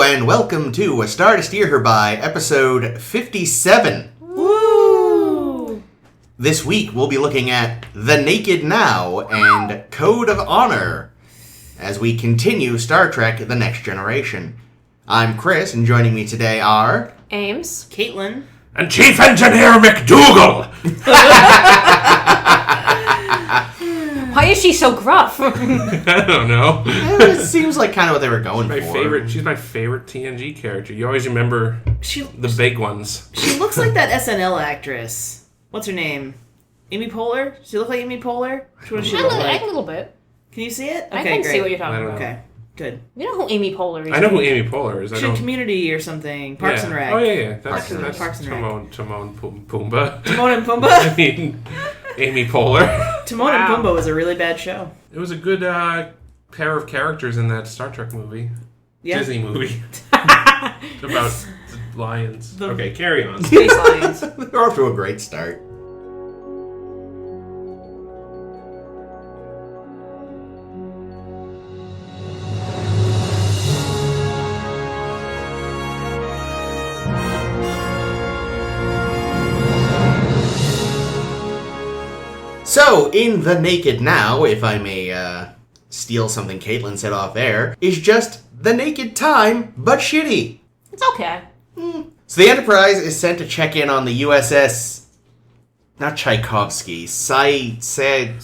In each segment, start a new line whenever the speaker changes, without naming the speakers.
and welcome to A Star to Steer Her By, episode 57.
Woo!
This week we'll be looking at The Naked Now and Code of Honor as we continue Star Trek The Next Generation. I'm Chris, and joining me today are...
Ames.
Caitlin.
And Chief Engineer McDougal!
Why is she so gruff?
I don't know.
It seems like kind of what they were going for.
She's my favorite TNG character. You always remember the big ones.
She looks like that SNL actress. What's her name? Amy Poehler? Does she look like Amy Poehler? What does she look like?
A little bit.
Can you see it? Okay,
I can
great.
see what you're talking about.
Okay, good.
You know who Amy Poehler is?
I know who Amy Poehler is.
She's in Community or something. Parks and Rec.
Oh, yeah.
Parks and Rec.
Timon Pumbaa.
Timon and Pumbaa?
I mean, Amy Poehler.
Timon and Pumbaa was a really bad show.
It was a good pair of characters in that Star Trek movie.
Yeah.
Disney movie. It's about lions. Okay, carry on.
Space Lions.
They're off to a great start. So, in The Naked Now, if I may steal something Caitlin said off air, is just The Naked Time, but shitty.
It's okay.
So the Enterprise is sent to check in on the USS... Not Tchaikovsky.
Swarovski?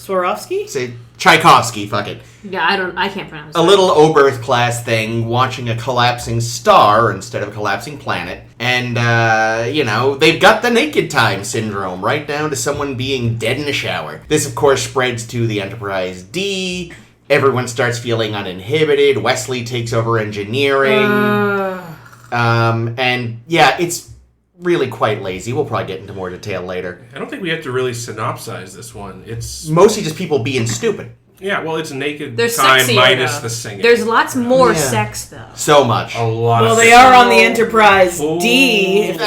Tchaikovsky, fuck it.
Yeah, I can't pronounce it.
A little Oberth class thing, watching a collapsing star instead of a collapsing planet. And, they've got the naked time syndrome, right down to someone being dead in a shower. This, of course, spreads to the Enterprise D. Everyone starts feeling uninhibited. Wesley takes over engineering. It's really quite lazy. We'll probably get into more detail later.
I don't think we have to really synopsize this one. It's
mostly just people being stupid.
Yeah, well, it's naked
There's
time
sexier,
minus
though.
the singing.
There's lots more sex, though.
So much.
A lot
Well,
of
they are on the Enterprise D.
Holy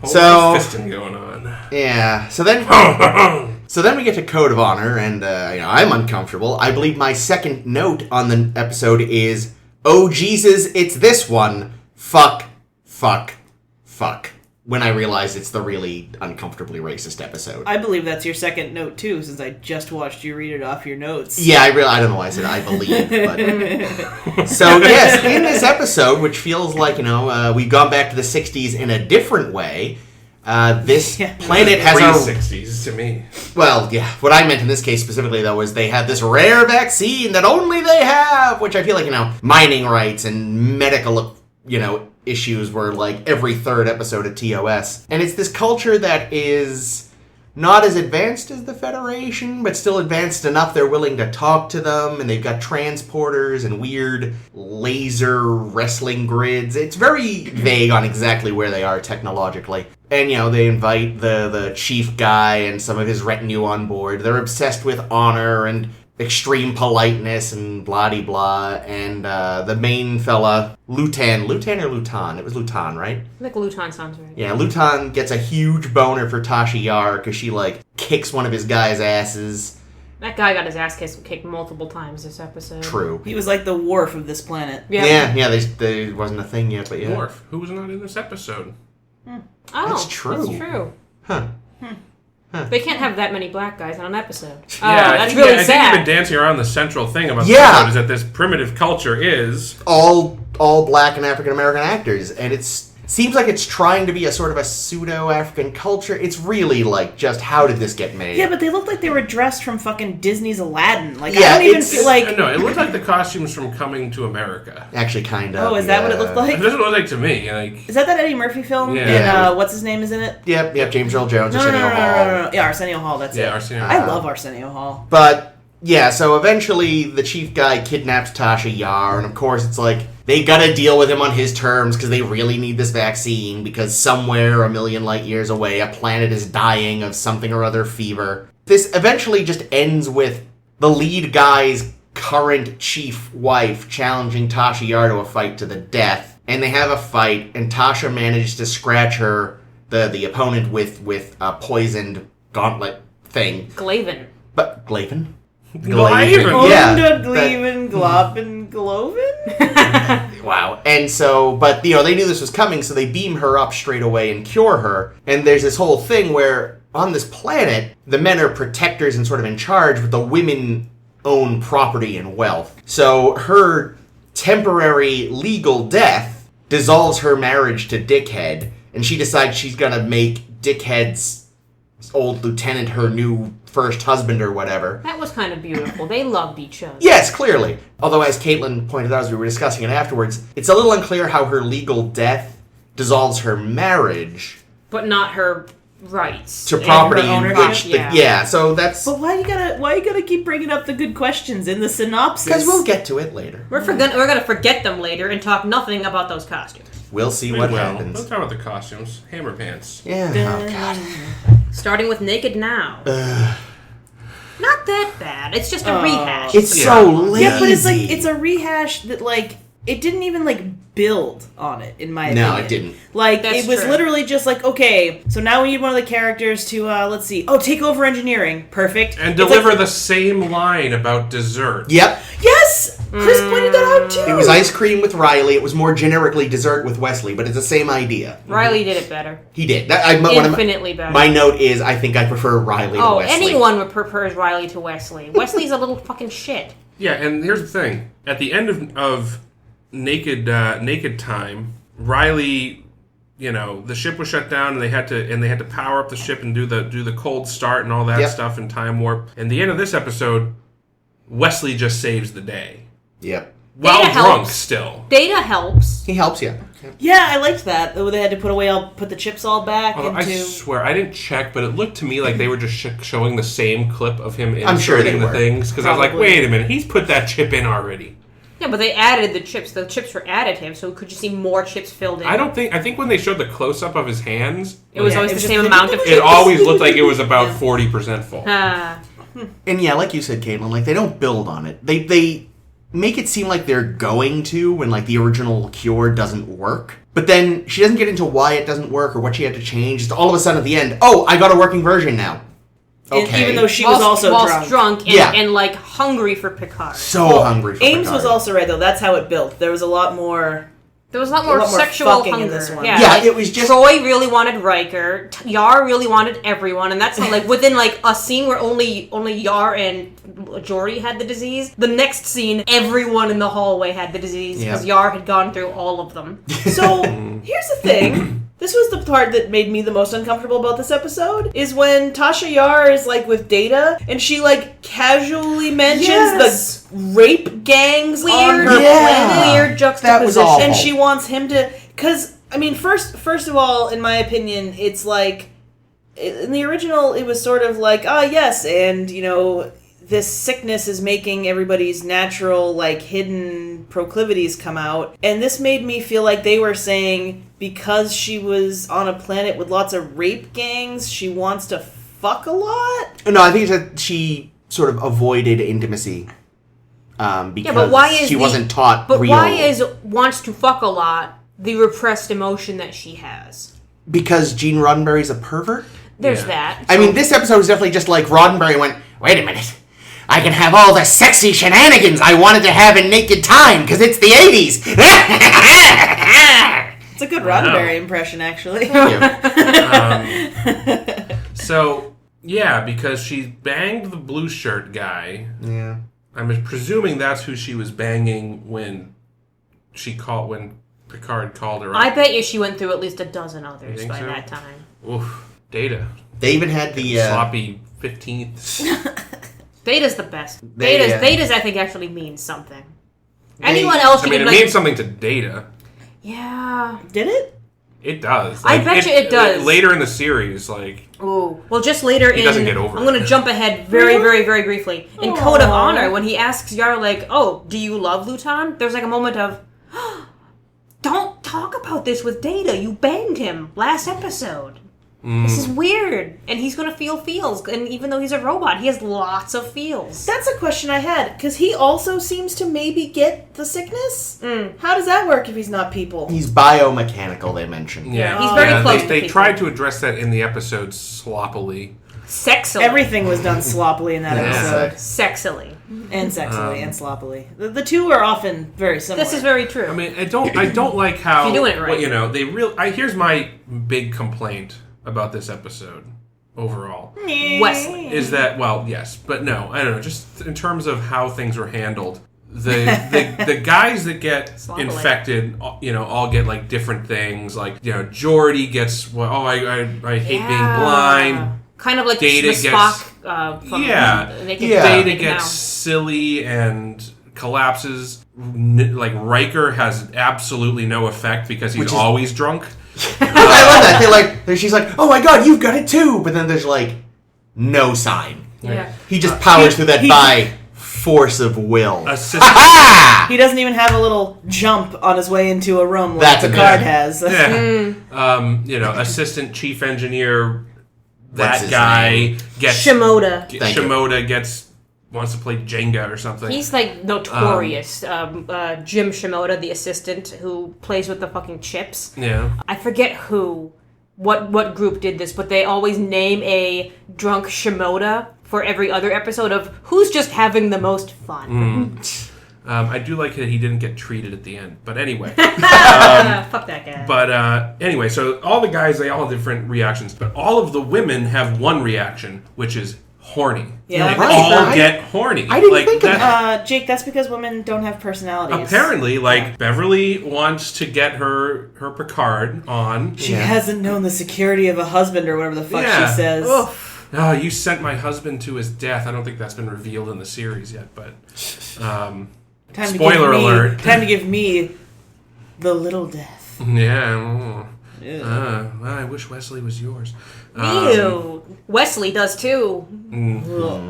fisting going on.
Yeah. So then we get to Code of Honor, and I'm uncomfortable. I believe my second note on the episode is, "Oh Jesus, it's this one. Fuck. When I realized it's the really uncomfortably racist episode.
I believe that's your second note, too, since I just watched you read it off your notes.
Yeah, I don't know why I said I believe, but... So, yes, in this episode, which feels like, we've gone back to the 60s in a different way, this planet has
Pre-60s to me.
Well, yeah, what I meant in this case specifically, though, was they have this rare vaccine that only they have, which I feel like, mining rights and medical, issues were like every third episode of TOS. And it's this culture that is not as advanced as the Federation, but still advanced enough they're willing to talk to them, and they've got transporters and weird laser wrestling grids. It's very vague on exactly where they are technologically. And, they invite the chief guy and some of his retinue on board. They're obsessed with honor and extreme politeness and blah-de-blah, and the main fella, Lutan or Lutan? It was Lutan, right?
I think Lutan sounds right.
Yeah, Lutan gets a huge boner for Tasha Yar because she, kicks one of his guys' asses.
That guy got his ass kicked multiple times this episode.
True.
He was like the Worf of this planet.
Yeah, there wasn't a thing yet, but yeah.
Worf, who was not in this episode.
Oh,
That's true.
That's true.
Huh.
They can't have that many black guys on an episode.
Yeah,
that's really
I think
sad.
you've been dancing around the central thing about the episode is that this primitive culture is...
All black and African-American actors, and seems like it's trying to be a sort of a pseudo-African culture. It's really, just, how did this get made?
Yeah, but they looked like they were dressed from fucking Disney's Aladdin. I
Yeah,
don't even feel like...
No, it looked like the costumes from Coming to America.
Actually, kind of.
Oh, is that what it looked like?
It doesn't look like to me.
Is that Eddie Murphy film?
Yeah.
And what's his name is in it?
Yep, James Earl Jones,
No.
Arsenio Hall.
Yeah, Arsenio Hall, that's it.
Yeah, Arsenio Hall.
I love Arsenio Hall.
But, yeah, so eventually the chief guy kidnaps Tasha Yar, and of course it's they gotta deal with him on his terms because they really need this vaccine because somewhere a million light years away a planet is dying of something or other fever. This eventually just ends with the lead guy's current chief wife challenging Tasha Yar to a fight to the death, and they have a fight, and Tasha manages to scratch her, the opponent with a poisoned gauntlet thing.
Glaven.
But Glaven?
Glavin.
Yeah.
Glavin, Globin, Glovin?
Wow. And so, but, they knew this was coming, so they beam her up straight away and cure her. And there's this whole thing where on this planet, the men are protectors and sort of in charge, but the women own property and wealth. So her temporary legal death dissolves her marriage to Dickhead, and she decides she's gonna make Dickhead's old lieutenant her new first husband or whatever.
That was kind of beautiful. They loved each other.
Yes, clearly. Although, as Caitlin pointed out as we were discussing it afterwards, it's a little unclear how her legal death dissolves her marriage.
But not her rights.
To property,
ownership?
yeah, so that's...
But why you gotta keep bringing up the good questions in the synopsis?
Because we'll get to it later.
We're gonna forget them later and talk nothing about those costumes.
We'll see
We
what
will.
happens.
Let's talk about the costumes. Hammer pants.
Yeah, oh god.
Starting with Naked Now. Not that bad. It's just a rehash.
It's so lazy.
Yeah, but it's a rehash that it didn't even build on it, in my opinion.
No, it didn't.
It was
true.
literally just okay, so now we need one of the characters to, let's see, take over engineering. Perfect.
And deliver the same line about dessert.
Yep.
Yes! Chris pointed that out, too!
It was ice cream with Riley. It was more generically dessert with Wesley, but it's the same idea.
Riley did it better.
He did.
Infinitely better.
My note is, I think I prefer Riley to Wesley.
Anyone prefers Riley to Wesley. Wesley's a little fucking shit.
Yeah, and here's the thing. At the end of Naked Time, Riley, the ship was shut down, and they had to power up the ship and do the cold start and all that stuff in Time Warp. And the end of this episode, Wesley just saves the day.
Yep.
While
Data
drunk
helps.
still.
Data helps.
He helps you.
Yeah, I liked that. They had to put the chips all back
Although
into...
I swear, I didn't check, but it looked to me like they were just showing the same clip of him
I'm sure they
inserting the
were.
things. Because I was like,
Probably.
wait a minute, he's put that chip in already.
Yeah, but they added the chips. The chips were additive, so could you see more chips filled in?
I think when they showed the close-up of his hands,
It was always
it
the
was
same
just-
amount of chips.
it always looked like it was about 40% full.
And yeah, like you said, Caitlin, they don't build on it. They make it seem like they're going to when the original cure doesn't work. But then she doesn't get into why it doesn't work or what she had to change. Just all of a sudden at the end, I got a working version now. Okay.
Even though she was also drunk.
And hungry for Picard.
So hungry for
Ames
Picard.
was also right, though. That's how it built. There was a lot more...
There was a lot more sexual
fucking
hunger
in this one.
Yeah, it was just...
Troy really wanted Riker. Yar really wanted everyone, and that's not within a scene where only Yar and Jory had the disease. The next scene, everyone in the hallway had the disease because Yar had gone through all of them.
So here's the thing. This was the part that made me the most uncomfortable about this episode, is when Tasha Yar is with Data, and she casually mentions the rape gangs on her planet.
Weird juxtaposition.
That was awful.
And she wants him to, because first of all, in my opinion, it's in the original it was sort of yes, and this sickness is making everybody's natural hidden proclivities come out, and this made me feel like they were saying because she was on a planet with lots of rape gangs, she wants to fuck a lot.
No, I think it's that she sort of avoided intimacy because
but why is
she wasn't taught
But
real...
why is wants to fuck a lot the repressed emotion that she has?
Because Gene Roddenberry's a pervert?
There's that.
I mean, this episode was definitely just Roddenberry went, wait a minute, I can have all the sexy shenanigans I wanted to have in Naked Time, because it's the 80s!
It's a good Roddenberry impression, actually.
So, yeah, because she banged the blue shirt guy.
Yeah.
I'm presuming that's who she was banging when Picard called her up.
I bet you she went through at least a dozen others
think
by
so?
that time.
Oof. Data.
They even had the...
Sloppy 15th.
Data's the best.
They,
Data's, I think, actually means something. Anyone else
I mean, it means something to Data.
Yeah.
Did it?
It does.
I bet you it does.
Later in the series,
Ooh. Well, just later
he doesn't get over
I'm going to jump ahead very, very, very briefly. In
Aww.
Code of Honor, when he asks Yar, oh, do you love Luton? There's a moment of, don't talk about this with Data. You banged him last episode. This is weird. And he's going to feel feels. And even though he's a robot, he has lots of feels.
That's a question I had, because he also seems to maybe get the sickness? How does that work if he's not people?
He's biomechanical, they mentioned.
Yeah.
He's very close to
They
people.
tried to address that in the episode sloppily.
Sexily.
Everything was done sloppily in that episode.
Sexily.
And sexily and sloppily. The two are often very similar.
This is very true.
I mean, I don't like how
You're doing it right.
well, you know, here's my big complaint about this episode overall.
Wesley.
Is that, well, yes, but no, I don't know, just in terms of how things were handled. The guys that get infected, you know, all get like different things. Like, you know, Geordi gets, I hate being blind.
Kind of like
Data
the Spock from
Data gets silly and collapses. Like, Riker has absolutely no effect because he's always drunk.
I love that. She's like, oh my god, you've got it too. But then there's like no sign.
Yeah.
He just powers through that by force of will.
He doesn't even have a little jump on his way into a room like Picard has.
Yeah. You know, assistant chief engineer. That guy gets
Shimoda.
Wants to play Jenga or something.
He's like notorious. Jim Shimoda, the assistant who plays with the fucking chips.
Yeah.
I forget what group did this, but they always name a drunk Shimoda for every other episode of who's just having the most fun.
I do like that he didn't get treated at the end, but anyway.
Fuck that guy.
But anyway, so all the guys, they all have different reactions, but all of the women have one reaction, which is horny.
Yeah,
they all get horny.
I didn't think of that.
Jake, that's because women don't have personalities.
Apparently, Beverly wants to get her Picard on.
She hasn't known the security of a husband or whatever the fuck she says.
Oh, you sent my husband to his death. I don't think that's been revealed in the series yet, but... spoiler alert.
Time to give me the little death.
Yeah. Well, I wish Wesley was yours.
Ew. Wesley does too.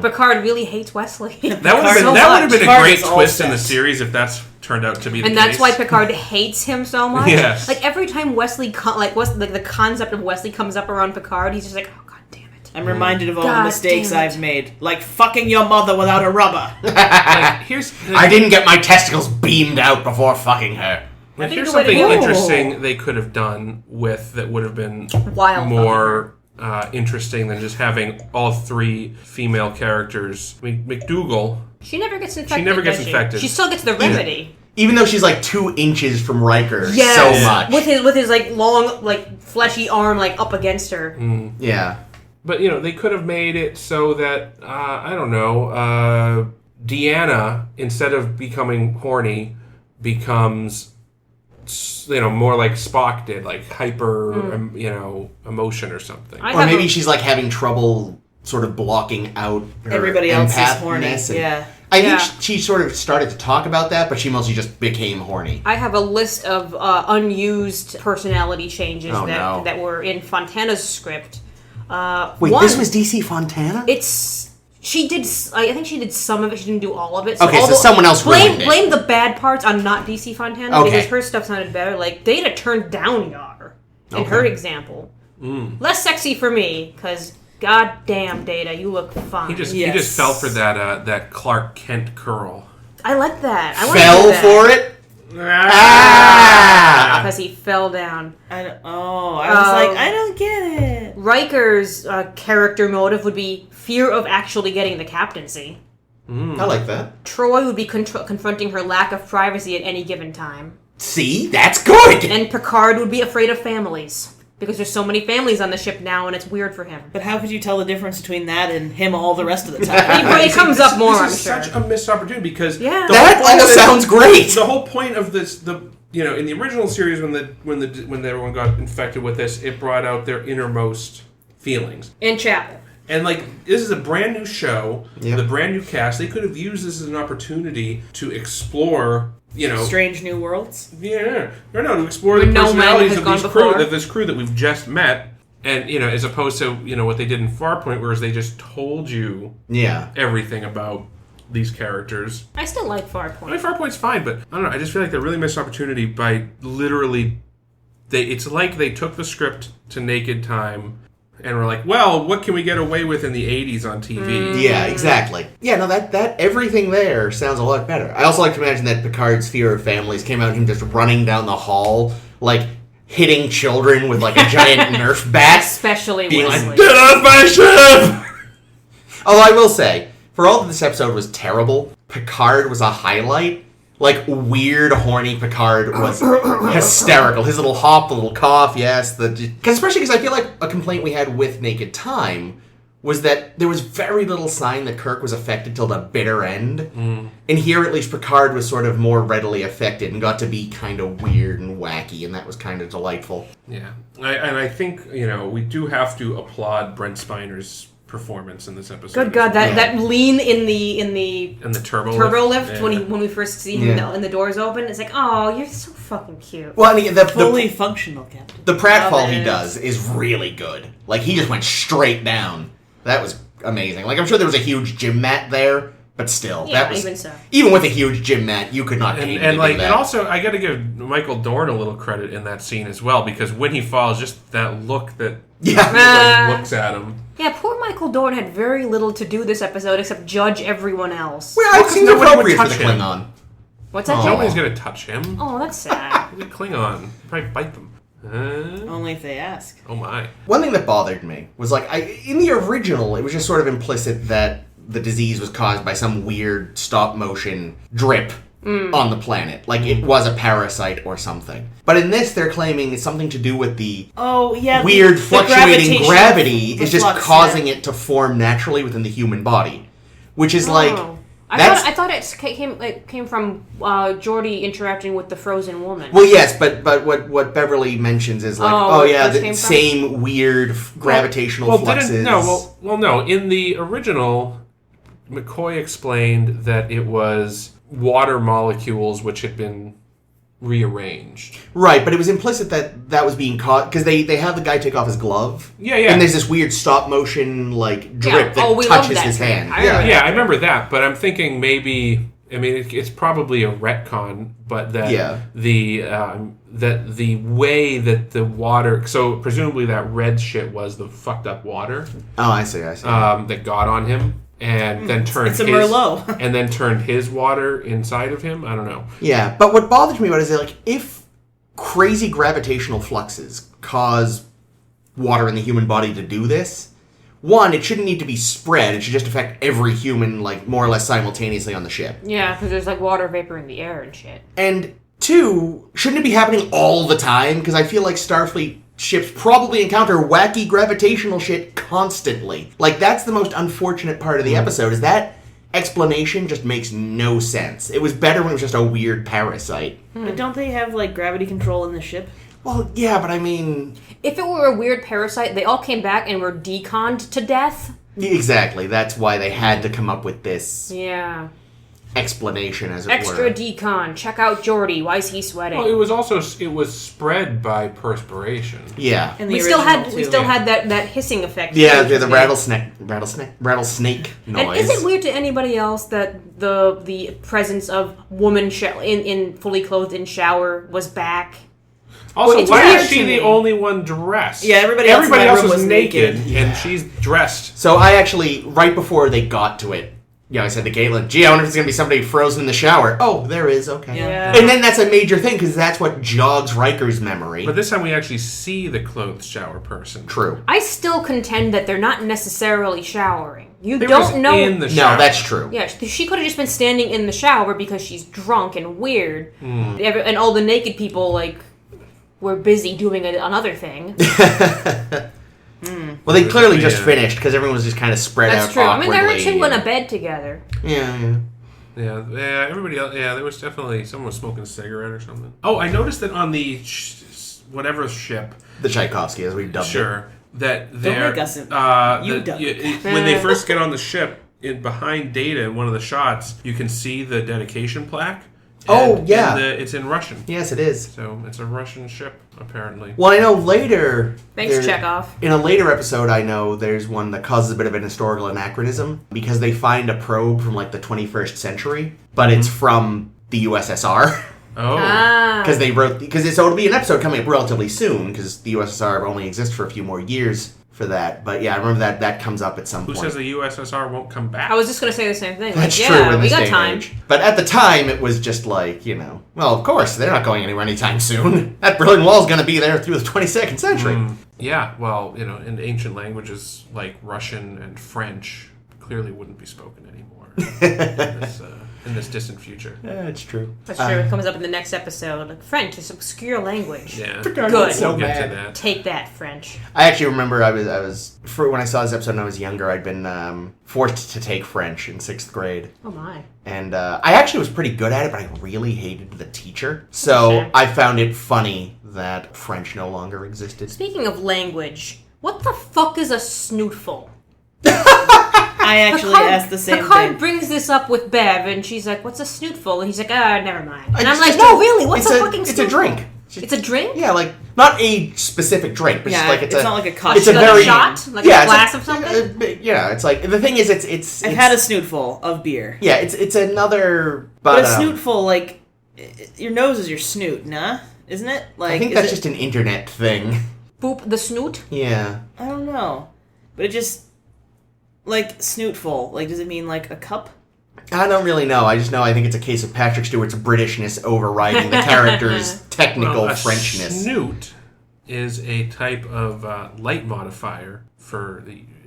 Picard really hates Wesley.
That would have been a great twist in the series if that's turned out to be the case.
And that's why Picard hates him so much.
Yes.
Like every time Wesley, the concept of Wesley comes up around Picard, he's just like, oh god damn it.
I'm reminded of all the mistakes I've made, like fucking your mother without a rubber.
I didn't get my testicles beamed out before fucking her.
Here's something interesting they could have done with that would have been more interesting than just having all three female characters. I mean, McDougal.
She never gets infected. She still gets the remedy.
Even though she's like 2 inches from Riker so much.
With his like long, like fleshy arm like up against her.
Yeah.
But, you know, they could have made it so that, I don't know, Deanna, instead of becoming horny, becomes, you know, more like Spock did, like hyper, you know, emotion or something.
Or maybe she's like having trouble sort of blocking out her
everybody else is horny.
Yeah. I think she sort of started to talk about that, but she mostly just became horny.
I have a list of unused personality changes that were in Fontana's script.
Wait, this was DC Fontana?
She did. I think she did some of it. She didn't do all of it.
So someone else ruined it.
Blame the bad parts on not DC Fontana because her stuff sounded better. Like Data turned down Yar in her example. Less sexy for me because goddamn Data, you look fine.
He just fell for that Clark Kent curl.
I like that.
Fell for it.
Because he fell down.
I was like, I don't get it.
Riker's character motive would be fear of actually getting the captaincy.
I like that.
Troy would be confronting her lack of privacy at any given time.
See? That's good!
And Picard would be afraid of families. Because there's so many families on the ship now, and it's weird for him.
But how could you tell the difference between that and him all the rest of the time?
It comes up more, I'm sure.
This is such a missed opportunity because
that all sounds great.
The whole point of this, you know, in the original series, when everyone got infected with this, it brought out their innermost feelings.
In Chapel.
And like, this is a brand new show, with a brand new cast. They could have used this as an opportunity to explore. You know,
strange new worlds.
Yeah, to explore the personalities of this crew that we've just met, and you know, as opposed to what they did in Farpoint, whereas they just told you everything about these characters.
I still like Farpoint.
I mean, Farpoint's fine, but I don't know. I just feel like they really missed opportunity by literally. It's like they took the script to Naked Time. And we're like, well, what can we get away with in the 80s on TV?
Yeah, exactly. Yeah, no, that everything there sounds a lot better. I also like to imagine that Picard's fear of families came out of him just running down the hall, like, hitting children with, like, a giant Nerf bat.
Especially
being
Wesley.
like, get off my ship! Although I will say, for all that this episode was terrible, Picard was a highlight. Like, weird, horny Picard was hysterical. His little hop, the little cough, yes. Especially because I feel like a complaint we had with Naked Time was that there was very little sign that Kirk was affected till the bitter end. And here, at least, Picard was sort of more readily affected and got to be kind of weird and wacky, and that was kind of delightful.
Yeah. And I think, we do have to applaud Brent Spiner's performance in this episode.
Good God, that lean in the
turbo
lift when we first see him and the doors open, it's like, oh, you're so fucking cute.
Well, I mean,
fully functional, Captain.
The pratfall he does is really good. Like, he just went straight down. That was amazing. Like, I'm sure there was a huge gym mat there, but still, that was
even so.
Even with a huge gym mat, you could not pay him to do that.
And also, I got to give Michael Dorn a little credit in that scene as well, because when he falls, just that look that looks at him.
Yeah, poor Michael Dorn had very little to do this episode except judge everyone else.
Well, it seems appropriate for the Klingon.
What's that?
Nobody's going to touch him.
Oh, that's sad.
The Klingon. Probably bite them.
Only if they ask.
Oh my.
One thing that bothered me was, like, in the original, it was just sort of implicit that the disease was caused by some weird stop-motion drip on the planet. Like, it was a parasite or something. But in this, they're claiming it's something to do with the weird fluctuating gravity is just causing it to form naturally within the human body. Which is
I thought it came from Geordi interacting with the frozen woman.
Well, yes, but what Beverly mentions is like, the same weird gravitational fluxes.
No. In the original, McCoy explained that it was water molecules which had been rearranged.
Right, but it was implicit that was being caught because they have the guy take off his glove.
Yeah.
And there's this weird stop motion drip that touches his hand.
I remember that, but I'm thinking maybe. I mean, it's probably a retcon, but that the way that the water, so presumably that red shit was the fucked up water.
Oh, I see.
That got on him. And then turned and then turned his water inside of him. I don't know.
Yeah, but what bothers me about it is that, if crazy gravitational fluxes cause water in the human body to do this, one, it shouldn't need to be spread. It should just affect every human, more or less simultaneously on the ship.
Yeah, because there's water vapor in the air and shit.
And two, shouldn't it be happening all the time? Because I feel like Starfleet ships probably encounter wacky gravitational shit constantly. That's the most unfortunate part of the episode, is that explanation just makes no sense. It was better when it was just a weird parasite.
But don't they have, gravity control in the ship?
Well, yeah, but I mean...
If it were a weird parasite, they all came back and were deconned to death.
Exactly. That's why they had to come up with this...
Yeah.
Explanation, as it
Extra
were.
decon. Check out Geordi. Why is he sweating?
Well, it was spread by perspiration.
Yeah.
We still had that hissing effect.
Yeah, the rattlesnake noise.
And is it weird to anybody else that the presence of woman in fully clothed in shower was back?
Also, why is she the only one dressed?
Yeah, everybody else was naked.
And she's dressed.
So I actually, right before they got to it, I said to Caitlin, gee, I wonder if it's going to be somebody frozen in the shower. Oh, there is, okay.
Yeah.
And then that's a major thing, because that's what jogs Riker's memory.
But this time we actually see the clothed shower person.
True.
I still contend that they're not necessarily showering. You don't know.
In the shower.
No, that's true.
Yeah, she could have just been standing in the shower because she's drunk and weird. And all the naked people, were busy doing another thing.
Well, they clearly just finished because everyone was just kind of spread out awkwardly.
That's true. I mean, there were two in a bed together.
Yeah.
Yeah, everybody else, there was definitely, someone was smoking a cigarette or something. Oh, I noticed that on the, whatever ship.
The Tchaikovsky, as we've dubbed it.
Sure. That they're...
Don't make us
when they first get on the ship, behind Data in one of the shots, you can see the dedication plaque. And it's in Russian.
Yes, it is.
So it's a Russian ship, apparently.
Well, I know later...
Thanks, Chekhov.
In a later episode, I know there's one that causes a bit of an historical anachronism because they find a probe from, the 21st century, but it's from the USSR.
Oh.
Because it'll be an episode coming up relatively soon because the USSR only exists for a few more years for that. But yeah, I remember that comes up at some point.
Who says the USSR won't come back?
I was just going to say the same thing.
That's true in this day and age. But at the time, it was just well, of course, they're not going anywhere anytime soon. That Berlin Wall's going to be there through the 22nd century.
Yeah, well, in ancient languages like Russian and French, clearly wouldn't be spoken anymore in this distant future.
Yeah, it's true.
That's true. It comes up in the next episode. Like, French is obscure language.
Yeah,
Good.
So
we'll get to
mad.
that.
Take that, French.
I actually remember I was when I saw this episode when I was younger, I'd been forced to take French in 6th grade.
Oh, my.
And I actually was pretty good at it, but I really hated the teacher. So
Okay.
I found it funny that French no longer existed.
Speaking of language, what the fuck is a snootful?
I actually asked the same
Picard
thing.
brings this up with Bev, and she's like, "What's a snootful?" And he's like, never mind." And I'm
It's
like,
just
"No, really? What's
it's
a fucking snootful?"
It's a drink.
It's a drink?
Yeah, like, not a specific drink, but
Yeah,
just like
it's not like a cup.
It's a
Like
very...
a shot? Like
yeah,
a
it's
glass of something?
Yeah, it's like... The thing is, it's
I've had a snootful of beer.
Yeah, it's another...
But a snootful, like, your nose is your snoot, nah? Isn't it? Like,
I think that's just an internet thing.
Boop the snoot?
Yeah.
I don't know. But it just... Like, snootful. Like, does it mean, like, a cup?
I don't really know. I just know I think it's a case of Patrick Stewart's Britishness overriding the character's technical
Well, a
Frenchness.
snoot is a type of light modifier for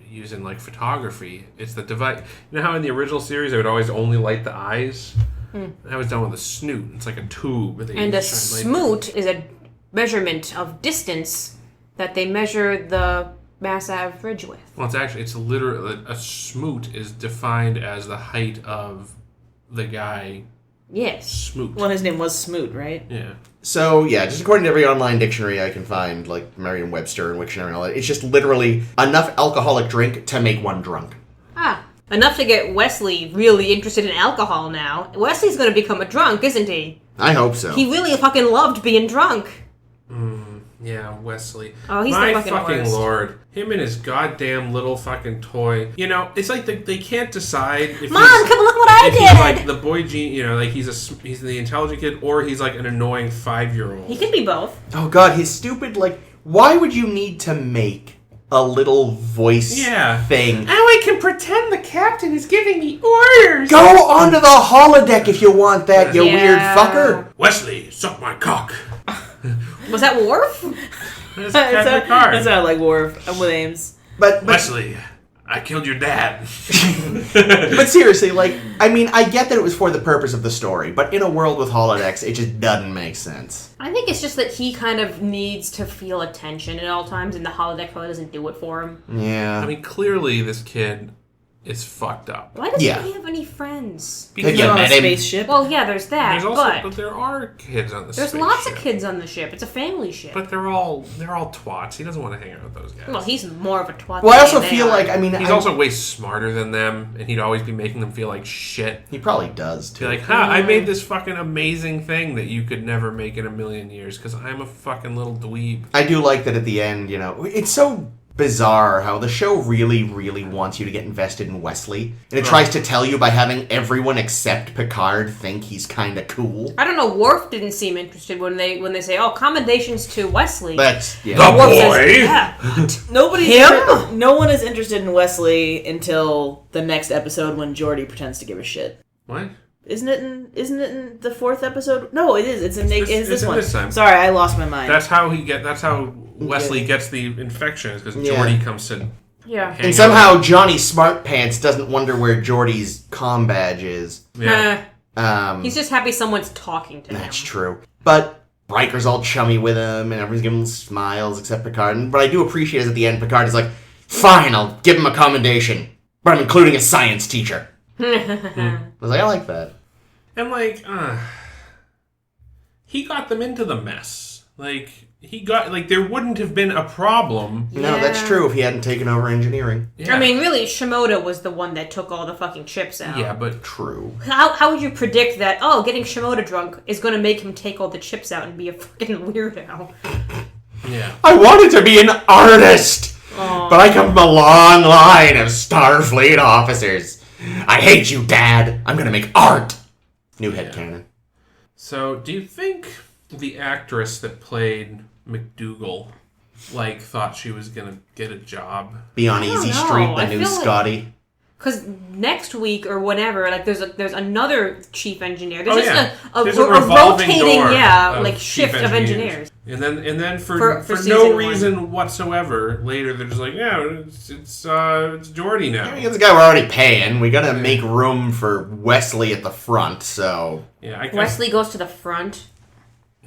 used in like photography. It's the device. You know how in the original series they would always only light the eyes? That was done with a snoot. It's like a tube. That they
And a
use to try and light
smoot is a measurement of distance that they measure the mass average with.
Well, it's literally a smoot is defined as the height of the guy.
Yes.
Smoot.
Well, his name was Smoot, right?
Yeah.
So, yeah, just according to every online dictionary I can find, like Merriam-Webster and Wiktionary and all that, it's just literally enough alcoholic drink to make one drunk.
Ah. Enough to get Wesley really interested in alcohol now. Wesley's gonna become a drunk, isn't he?
I hope so.
He really fucking loved being drunk.
Yeah, Wesley.
Oh, he's
My
the fucking worst.
lord. Him and his goddamn little fucking toy. You know, it's like they can't decide if
Mom,
he's,
come look what I
if
did!
he's like the boy gene, you know, like he's the intelligent kid, or he's like an annoying 5-year-old.
He can be both.
Oh god, his stupid, like, why would you need to make a little voice thing?
Now I can pretend the captain is giving me orders!
Go onto the holodeck if you want that, you
Yeah.
weird fucker!
Wesley, suck my cock.
Was that Worf?
That's Captain Picard.
That sounded like Worf. I'm with Ames.
But
Wesley, I killed your dad.
but seriously, like, I mean, I get that it was for the purpose of the story, but in a world with holodecks, it just doesn't make sense.
I think it's just that he kind of needs to feel attention at all times, and the holodeck probably doesn't do it for him.
Yeah.
I mean, clearly this kid is fucked up.
Why doesn't
Yeah.
he have any friends?
Have you
Get on a
met him?
spaceship.
Well, yeah, there's that,
There's also,
but
but there are kids on the
there's
spaceship.
lots of kids on the ship. It's a family ship.
But they're all twats. He doesn't want to hang out with those guys.
Well, he's more of a twat.
Well, I also
than they
feel
are.
like, I mean,
He's also way smarter than them, and he'd always be making them feel like shit.
he probably does,
Be
too.
like, I made this fucking amazing thing that you could never make in a million years because I'm a fucking little dweeb.
I do like that at the end, you know, it's so bizarre how the show really, really wants you to get invested in Wesley. And it tries to tell you by having everyone except Picard think he's kind of cool.
I don't know. Worf didn't seem interested when they say, "Oh, commendations to Wesley."
That's, yeah.
The
Worf
boy!
says, "Yeah."
No one is interested in Wesley until the next episode when Geordi pretends to give a shit.
What?
Isn't it in the 4th episode? No, it is. It's in
It's
this
in
one.
this time.
Sorry, I lost my mind.
That's how Wesley gets the infection, is because
Yeah.
Geordi comes to
Yeah.
hang
And somehow Johnny Smartpants doesn't wonder where Geordie's comm badge is.
Yeah.
He's just happy someone's talking to him.
That's true. But Riker's all chummy with him, and everyone's giving him smiles except Picard. And what I do appreciate is at the end, Picard is like, fine, I'll give him a commendation, but I'm including a science teacher. I was like, I like that.
And like, he got them into the mess. Like, there wouldn't have been a problem.
No, that's
Yeah.
true if he hadn't taken over engineering.
Yeah.
I mean, really, Shimoda was the one that took all the fucking chips out.
Yeah, but
True.
How would you predict that, oh, getting Shimoda drunk is going to make him take all the chips out and be a fucking weirdo?
yeah.
I wanted to be an artist, but I come from a long line of Starfleet officers. I hate you, Dad. I'm gonna make art. New headcanon.
So, do you think the actress that played McDougal, thought she was gonna get a job?
Be on
I don't
Easy
know.
Street, the
I
new
feel like-
Scotty.
Because next week or whenever, like there's another chief engineer. There's
There's
a
revolving
rotating,
door
like shift of engineers.
And then for
season
no
one.
reason whatsoever, later they're just like, it's Jordy now.
I mean, this guy we're already paying. We gotta make room for Wesley at the front, so...
Yeah,
Wesley goes to the front.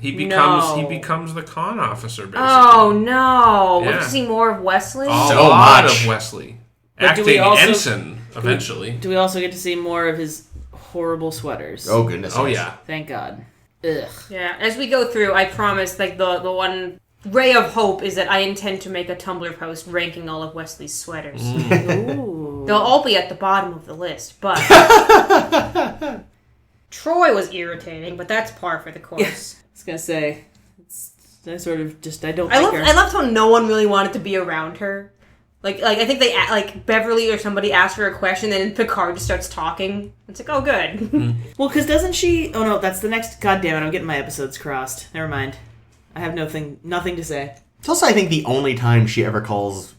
He becomes the con officer, basically.
Oh, no.
Yeah.
We'll see more of Wesley?
A
So
lot
much.
of Wesley.
But do we
Acting
also-
ensign, eventually.
Do we also get to see more of his horrible sweaters?
Oh, goodness.
Oh,
yes.
yeah.
Thank God. Ugh.
Yeah, as we go through, I promise, like, the one ray of hope is that I intend to make a Tumblr post ranking all of Wesley's sweaters.
Ooh.
They'll all be at the bottom of the list, but... Troy was irritating, but that's par for the course.
I was gonna say, I sort of just, I don't
I
like her.
loved how no one really wanted to be around her. Like I think they like Beverly or somebody asked her a question, and then Picard just starts talking. It's like, oh, good.
Well, because doesn't she? Oh no, that's the next. God damn it! I'm getting my episodes crossed. Never mind. I have nothing to say.
It's also, I think, the only time she ever calls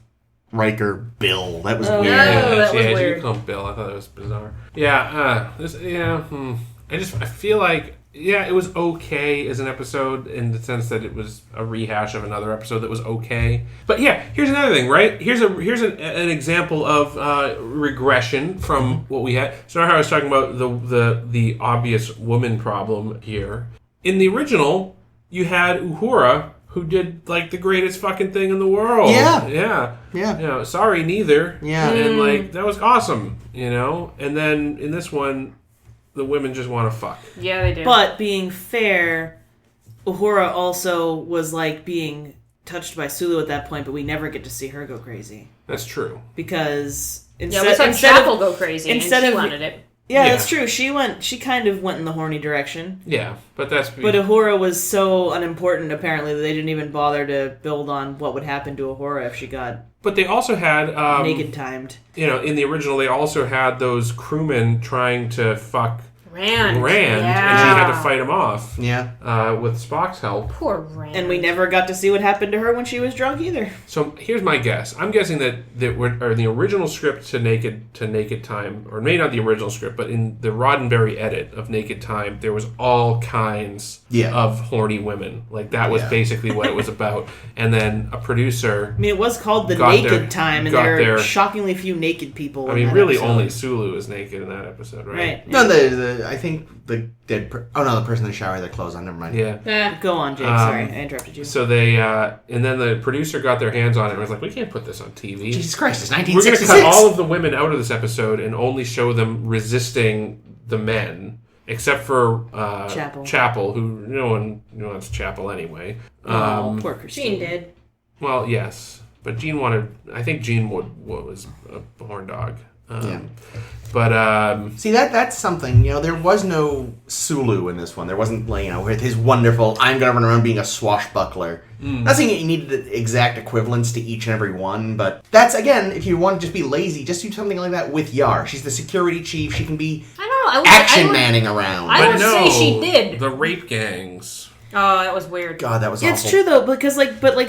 Riker Bill. That was weird.
no. that was
she
weird.
did call him Bill. I thought that was bizarre. Yeah, I feel like, it was okay as an episode in the sense that it was a rehash of another episode that was okay. But yeah, here's another thing, right? Here's an example of regression from what we had. So how I was talking about the obvious woman problem here. In the original, you had Uhura, who did, like, the greatest fucking thing in the world.
Yeah.
Yeah.
Yeah.
You know, sorry, neither.
Yeah.
And, like, that was awesome, you know? And then in this one, the women just want to fuck.
Yeah, they do.
But being fair, Uhura also was like being touched by Sulu at that point, but we never get to see her go crazy
That's true.
because
we saw Chapel go crazy,
instead
and she
of-
wanted it.
Yeah,
Yeah.
that's true. She kind of went in the horny direction.
Yeah, but that's...
But Uhura was so unimportant, apparently, that they didn't even bother to build on what would happen to Uhura if she got
But they also had...
naked timed.
You know, in the original, they also had those crewmen trying to fuck
Rand.
and she had to fight him off
Yeah.
with Spock's help.
Poor Rand.
And we never got to see what happened to her when she was drunk either.
So here's my guess. I'm guessing that the original script to Naked Time, or maybe not the original script, but in the Roddenberry edit of Naked Time, there was all kinds of horny women. Like, that was basically what it was about. And then a producer...
I mean, it was called The Naked Time, and there are shockingly few naked people in that
really
episode.
only Sulu is naked in that episode, right?
Right.
No, I think the dead... the person in the shower with their clothes on. Never mind.
Yeah.
Go on, Jake. Sorry, I interrupted you.
So they, and then the producer got their hands on it and was like, we can't put this on TV.
Jesus Christ, it's
We're going to
1966.
cut all of the women out of this episode and only show them resisting the men, except for Chapel, who no one wants Chapel anyway.
Poor Christine.
Jean did.
Well, yes. But Jean wanted... I think Jean was a horn dog. But...
See, that's something, there was no Sulu in this one. There wasn't, with his wonderful, I'm going to run around being a swashbuckler. Not saying you needed the exact equivalents to each and every one, but that's, again, if you want to just be lazy, just do something like that with Yar. She's the security chief. She can be action-manning around.
I would say she did.
The rape gangs...
Oh, that was weird.
God, that was awful.
It's true though, because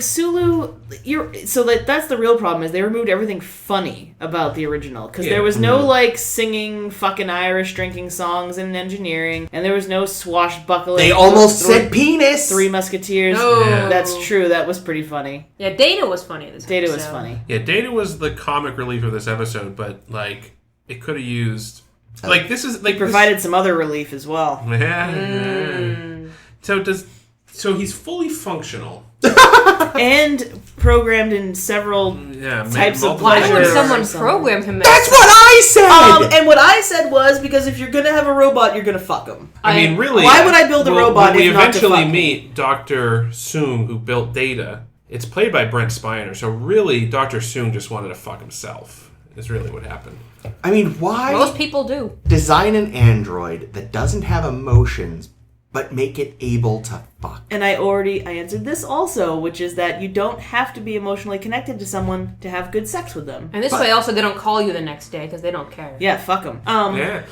Sulu, that's the real problem is they removed everything funny about the original because there was no singing fucking Irish drinking songs in engineering, and there was no swashbuckling.
They almost said penis.
Three Musketeers.
No. Yeah.
That's true. That was pretty funny.
Yeah, Data was funny this
Data
episode.
was funny.
Yeah, Data was the comic relief of this episode, but it could have used this is
Provided some other relief as well.
So he's fully functional.
And programmed in several types of
Why
pleasure.
would someone program him?
That's what I said!
And what I said was, because if you're going to have a robot, you're going to fuck him.
I mean, really...
Why would I build a robot
when we
if not to
eventually
fuck
meet Dr. Soong, who built Data, it's played by Brent Spiner, so really, Dr. Soong just wanted to fuck himself, is really what happened.
I mean, why
Most people do.
design an android that doesn't have emotions, but make it able to fuck?
And I answered this also, which is that you don't have to be emotionally connected to someone to have good sex with them.
And this way, also, they don't call you the next day because they don't care.
Yeah, fuck them.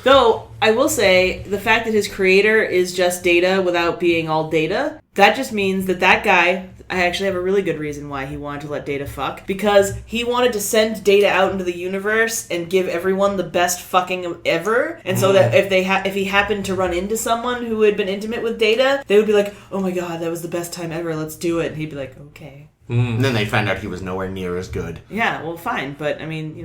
Though, I will say, the fact that his creator is just Data without being all Data, that just means that guy, I actually have a really good reason why he wanted to let Data fuck. Because he wanted to send Data out into the universe and give everyone the best fucking ever. And so that if he happened to run into someone who had been intimate with Data, they would be like, oh my god, that was the best time ever, let's do it. And he'd be like, okay.
And then they find out he was nowhere near as good.
Yeah, well, fine, but I mean,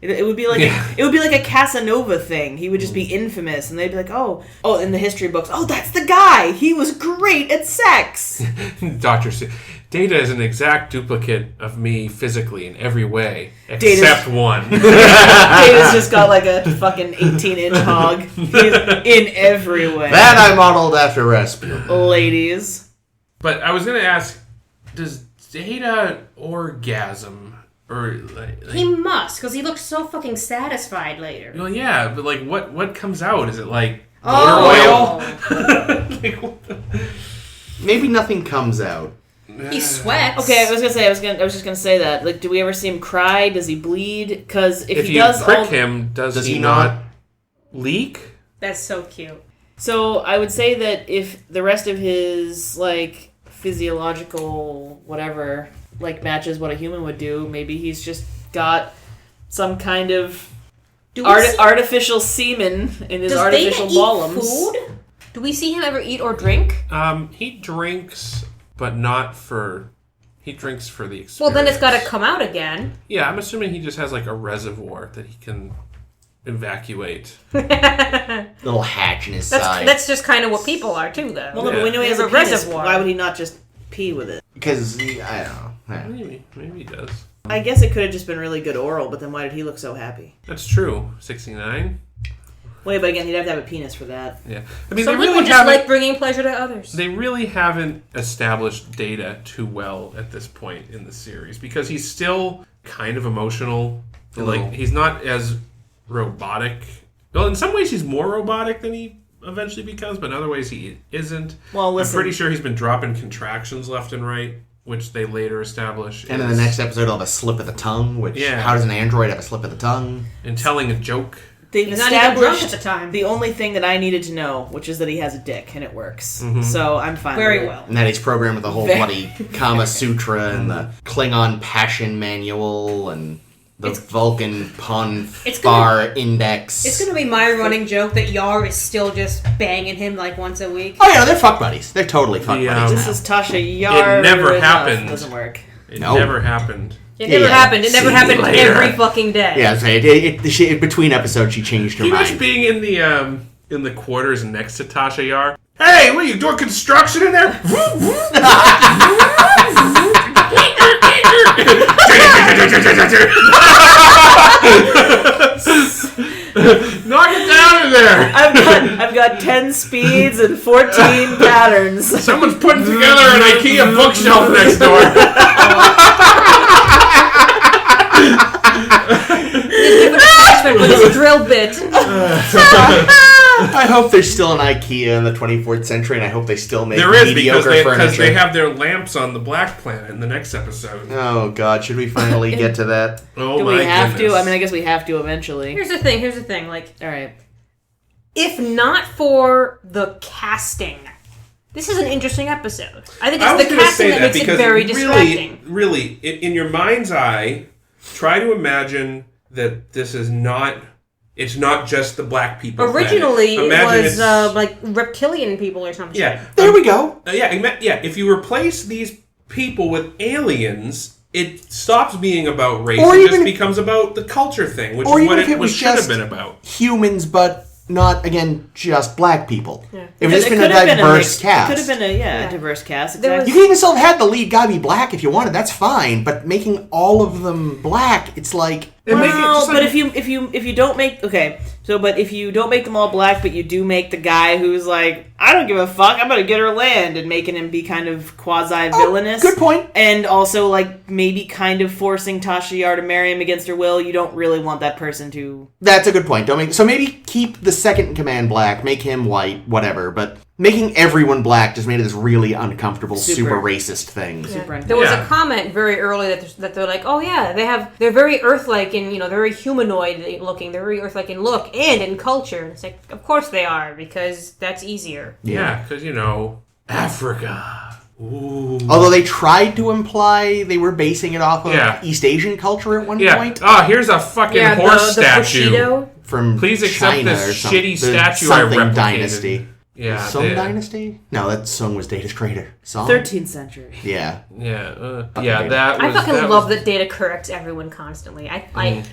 it would be like it would be like a Casanova thing. He would just be infamous, and they'd be like, oh, in the history books, oh, that's the guy. He was great at sex.
Dr. Data is an exact duplicate of me physically in every way, except one.
Data's just got like a fucking 18-inch hog. He's in every way.
That I modeled after Rasputin.
Ladies.
But I was going to ask, does Data orgasm? Or
he must, because he looks so fucking satisfied later.
Well, yeah, but like, what comes out? Is it like
oil?
Maybe nothing comes out.
He sweats.
Okay, I was just gonna say that. Like, do we ever see him cry? Does he bleed? Because if he does,
prick him, does he not leak?
That's so cute.
So I would say that if the rest of his like physiological whatever like matches what a human would do, maybe he's just got some kind of artificial semen in his artificial ballums.
Food? Do we see him ever eat or drink?
He drinks, but not for. He drinks for the experience.
Well, then it's got to come out again.
Yeah, I'm assuming he just has like a reservoir that he can evacuate.
Little hatch in his side.
That's just kind of what people are too, though.
Well, no, but we know he has a reservoir. Why would he not just pee with it?
Because I don't know.
Maybe he does.
I guess it could have just been really good oral, but then why did he look so happy?
That's true. 69.
Wait, but again, he'd have to have a penis for that.
Yeah, I mean,
Some
they
people
really
just like bringing pleasure to others.
They really haven't established Data too well at this point in the series because he's still kind of emotional. Like he's not as robotic. Well, in some ways he's more robotic than he eventually becomes, but in other ways he isn't.
Well, listen.
I'm pretty sure he's been dropping contractions left and right, which they later establish.
And in the next episode, he'll have a slip of the tongue, which, how does an android have a slip of the tongue?
And telling a joke.
They've
He's not even drunk
established
at the time.
the only thing that I needed to know, which is that he has a dick, and it works.
Mm-hmm.
So I'm fine
Very
with it.
well.
And that he's programmed with the whole bloody Kama Sutra and the Klingon Passion Manual and the Vulcan Pun Bar Index.
It's going to be my running joke that Yar is still just banging him like once a week.
Oh yeah, they're fuck buddies. They're totally fuck buddies.
This is Tasha Yar.
It never happened.
Doesn't work.
It never happened.
It never happened. It never happened
later.
every fucking day.
Yeah, between episodes she changed her
He
mind.
was being in the quarters next to Tasha Yar. Hey, what are you doing construction in there? Knock it down in there!
I've got 10 speeds and 14 patterns.
Someone's putting together an IKEA bookshelf next door.
With his drill bit.
I hope there's still an IKEA in the 24th century, and I hope they still make mediocre furniture.
Because they have their lamps on the Black Planet in the next episode.
Oh God, should we finally get to that?
Oh
Do
my
we have
goodness.
to? I mean, I guess we have to eventually.
Here's the thing. Like,
all right.
If not for the casting, this is an interesting episode. I think it's the casting that makes it very distracting.
Really, in your mind's eye, try to imagine that this is not. It's not just the black people.
Originally,
it
was like reptilian people or something.
Yeah,
there we go.
Yeah. If you replace these people with aliens, it stops being about race.
Or
it
even
just becomes about the culture thing, which
or
is what
even if
it
was
should have
just
been about.
Humans, but not again just black people.
Yeah.
If it's been a diverse cast,
It could have been a diverse cast.
There
Exactly.
you can even still have had the lead guy be black if you wanted. That's fine. But making all of them black, it's like.
Well, but if you don't make if you don't make them all black, but you do make the guy who's like, I don't give a fuck, I'm gonna get her land, and making him be kind of quasi villainous.
Good point.
And also like maybe kind of forcing Tasha Yar to marry him against her will. You don't really want that person to.
That's a good point. So maybe keep the second in command black, make him white, whatever. But making everyone black just made it this really uncomfortable, super racist thing.
Super
There was a comment very early that they're like, oh yeah, they're very Earth-like and they're very humanoid looking. They're very Earth-like in look and in culture. And it's like, of course they are, because that's easier.
Yeah, because Africa. Ooh.
Although they tried to imply they were basing it off of
Yeah.
East Asian culture at one
Yeah.
point.
Oh, here's a fucking horse
the
statue.
Bushido.
From
Please accept
China
this
or something.
shitty
The
statue I
something
replicated.
dynasty.
Yeah.
Song
the-
Dynasty? No, that Song was Data's creator. Song?
13th century.
Yeah.
Yeah.
Fucking
Yeah.
Data.
That
I
was.
fucking
that
love
was,
that Data corrects everyone constantly.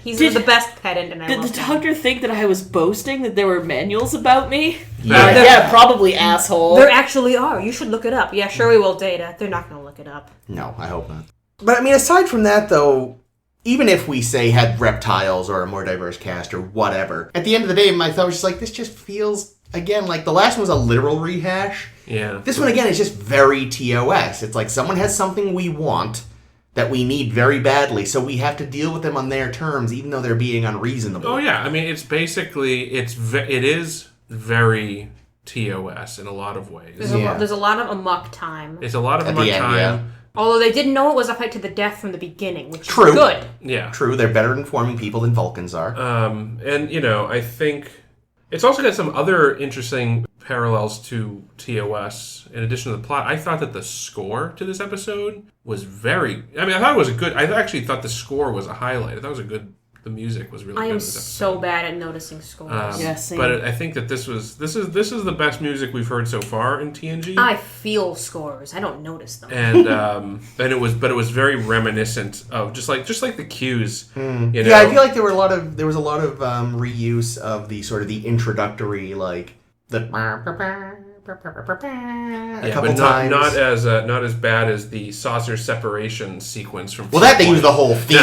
He's
Did-
the best pedant, and I
Did
love
the
him.
doctor think that I was boasting that there were manuals about me?
Yeah.
Yeah, probably, asshole.
There actually are. You should look it up. Yeah, sure we will, Data. They're not going to look it up.
No, I hope not. But I mean, aside from that, though, even if we say had reptiles or a more diverse cast or whatever, at the end of the day, my thought was just like, this just feels, again, like the last one was a literal rehash.
Yeah.
This one, again, is just very TOS. It's like someone has something we want that we need very badly, so we have to deal with them on their terms, even though they're being unreasonable.
Oh yeah. I mean, it's basically it is very TOS in a lot of ways.
There's a lot of Amok Time.
It's a lot of
At
my
the end,
time.
yeah.
Although they didn't know it was a fight to the death from the beginning, which
True.
is good.
Yeah.
True, they're better at informing people than Vulcans are.
And I think it's also got some other interesting parallels to TOS in addition to the plot. I thought that the score to this episode was I thought it was I actually thought the score was a highlight. I thought it was the music was really
I
good
am
in this episode.
so bad at noticing scores.
Yeah, same.
But I think that this is the best music we've heard so far in TNG.
I feel scores. I don't notice them.
And it was very reminiscent of just like the cues. You know?
Yeah, I feel like there was a lot of reuse of the sort of the introductory, like the a couple
but
times.
not as bad as the saucer separation sequence from.
Well, that they use the whole theme.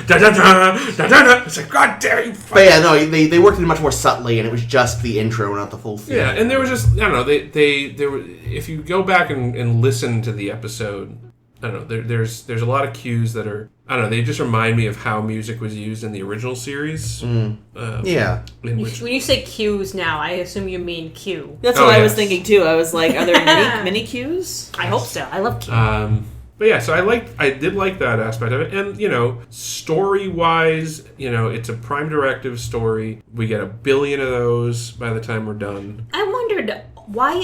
It's like, God damn you!
But yeah, no, they worked it much more subtly, and it was just the intro, not the full theme.
Yeah, and there was just I don't know. They were if you go back and listen to the episode, I don't know. There's a lot of cues that are I don't know. They just remind me of how music was used in the original series.
Yeah.
In which,
When you say cues now, I assume you mean Q.
That's
Oh,
what I was
yes.
thinking too. I was like, are there mini cues?
I hope so. I love Q.
but yeah, so I did like that aspect of it, and story wise, it's a Prime Directive story. We get 1 billion of those by the time we're done.
I wondered why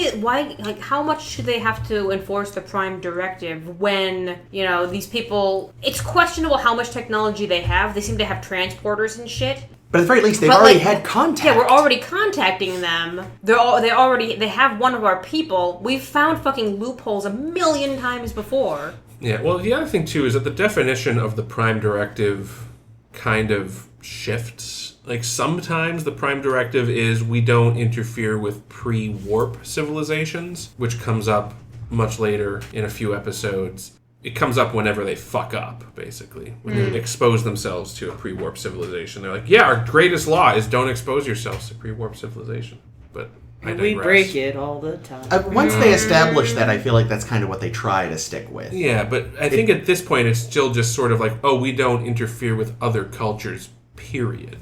like how much should they have to enforce the Prime Directive when these people? It's questionable how much technology they have. They seem to have transporters and shit.
But at the very least, they've
But,
already
like,
had contact.
Yeah, we're already contacting them. They have one of our people. We've found fucking loopholes 1 million times before.
Yeah, well, the other thing too is that the definition of the Prime Directive kind of shifts. Like sometimes the Prime Directive is we don't interfere with pre-warp civilizations, which comes up much later in a few episodes. It comes up whenever they fuck up, basically. When they expose themselves to a pre-warp civilization. They're like, yeah, our greatest law is don't expose yourselves to pre-warp civilization. But I
And we
digress.
break it all the time.
Once they establish that, I feel like that's kind of what they try to stick with.
Yeah, but I think at this point it's still just sort of like, oh, we don't interfere with other cultures, period.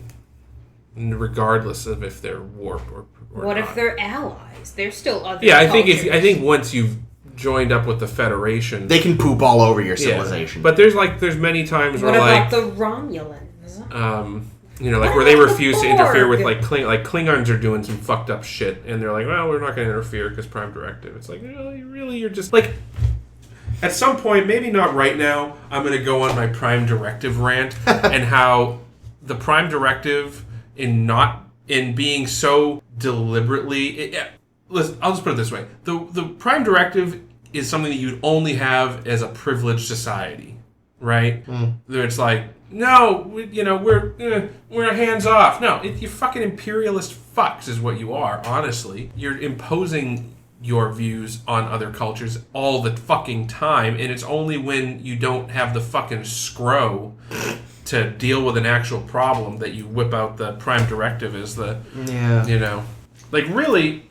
Regardless of if they're warp or
What
not.
if they're allies? They're still other.
Yeah, I
cultures.
think once you've joined up with the Federation,
They can poop all over your
yeah.
civilization.
But there's many times
What
where
about
like
the Romulans?
where they refuse to interfere with
Borg?
Klingons are doing some fucked up shit, and they're like, well, we're not going to interfere because Prime Directive. It's like, really, you're just like. At some point, maybe not right now, I'm going to go on my Prime Directive rant and how the Prime Directive in being so deliberately. Listen, I'll just put it this way: the Prime Directive is something that you'd only have as a privileged society, right? Where it's like, no, we're hands off. No, you fucking imperialist fucks is what you are. Honestly, you're imposing your views on other cultures all the fucking time, and it's only when you don't have the fucking scrow to deal with an actual problem that you whip out the Prime Directive as the really.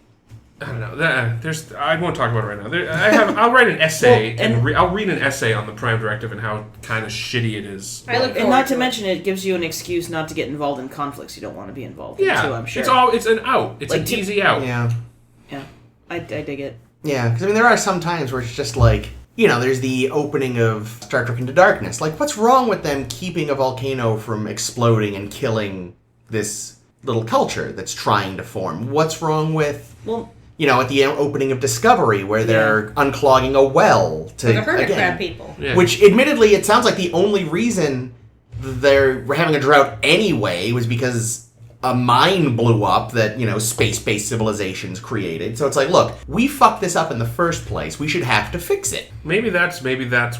I don't know. I won't talk about it right now. I'll write an essay I'll read an essay on the Prime Directive and how kind of shitty it is.
I look
And not
forward
to
it.
mention, it gives you an excuse not to get involved in conflicts you don't want to be involved in,
Yeah,
too, I'm sure.
it's an out. It's
Like
an
to-
easy out.
yeah.
Yeah, I dig it.
Yeah, because there are some times where it's just like, there's the opening of Star Trek Into Darkness. Like, what's wrong with them keeping a volcano from exploding and killing this little culture that's trying to form? What's wrong with,
Well,
at the opening of Discovery, where they're unclogging a well to
the hermit crab people.
Yeah.
Which, admittedly, it sounds like the only reason they're having a drought anyway was because a mine blew up that, space-based civilizations created. So it's like, look, we fucked this up in the first place. We should have to fix it.
Maybe that's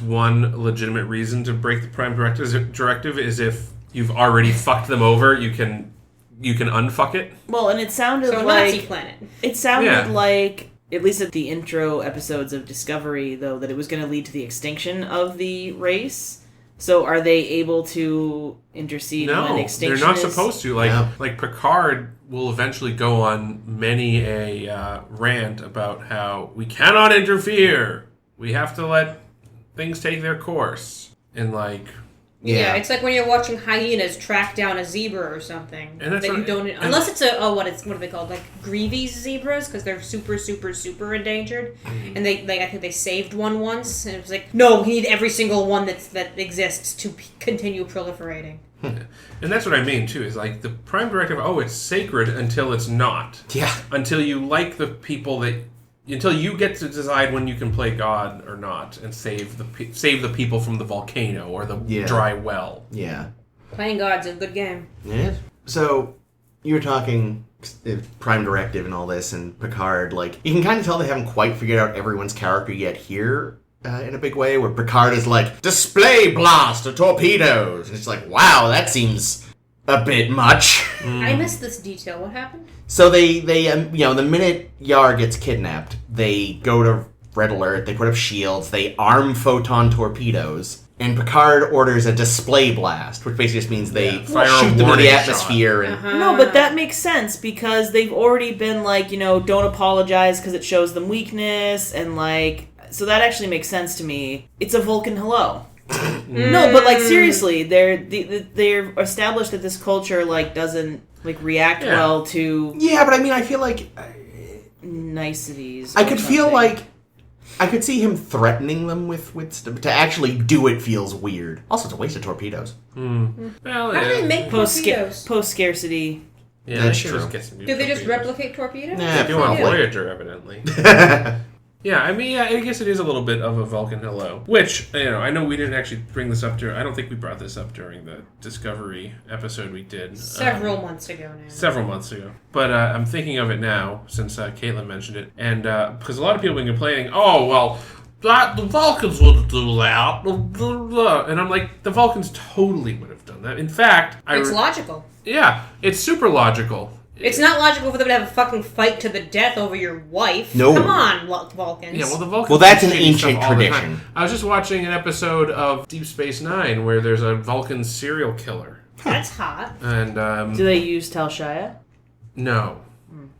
one legitimate reason to break the Prime Directive is if you've already fucked them over, you can unfuck it.
Well, and it sounded
So
like
Nazi planet.
It sounded like, at least at the intro episodes of Discovery, though, that it was going to lead to the extinction of the race. So are they able to intercede when extinction
they're not
is...
supposed to. Like Picard will eventually go on many a rant about how we cannot interfere. We have to let things take their course. And
Yeah, it's like when you're watching hyenas track down a zebra or something.
And that's
unless it's what are they called? Like Greavy's zebras, because they're super, super, super endangered.
Mm-hmm.
And I think they saved one once, and it was like, no, we need every single one that exists to continue proliferating.
And that's what I mean, too, is like the Prime Directive, it's sacred until it's not.
Yeah.
Until you like the people until you get to decide when you can play God or not and save the people from the volcano or the dry well.
Yeah.
Playing God's a good game.
Yeah. So, you were talking Prime Directive and all this, and Picard, you can kind of tell they haven't quite figured out everyone's character yet here in a big way, where Picard is like, display blast of torpedoes! And it's like, wow, that seems a bit much.
I missed this detail. What happened?
So they the minute Yar gets kidnapped, they go to Red Alert, they put up shields, they arm photon torpedoes, and Picard orders a display blast, which basically just means they
fire
shoot
a
them into
warning
the
shot.
atmosphere. And
No, but that makes sense, because they've already been don't apologize because it shows them weakness, and so that actually makes sense to me. It's a Vulcan hello. No, but seriously, they're established that this culture doesn't react well to
yeah, but I feel like
niceties.
I could feel like I could see him threatening them with to actually do it feels weird. Also, it's a waste of torpedoes.
Well,
How do they make torpedoes?
Post scarcity.
Yeah,
That's
they
true.
just get some new
Do they just
torpedoes.
replicate torpedoes?
Nah,
They do on
probably.
Voyager, evidently. Yeah, I guess it is a little bit of a Vulcan hello. Which, I know we didn't actually bring this up I don't think we brought this up during the Discovery episode we did.
Several months ago now.
Several months ago. But I'm thinking of it now, since Caitlin mentioned it. And because a lot of people have been complaining, the Vulcans wouldn't do that. And I'm like, the Vulcans totally would have done that. In fact...
It's logical.
Yeah, it's super logical.
It's not logical for them to have a fucking fight to the death over your wife.
No.
Come on, Vulcans.
Yeah, the Vulcans.
Well, that's an
do shitty
ancient
stuff all the
tradition.
time. I was just watching an episode of Deep Space Nine where there's a Vulcan serial killer,
That's hot.
and
Do they use Tasha Yar?
no,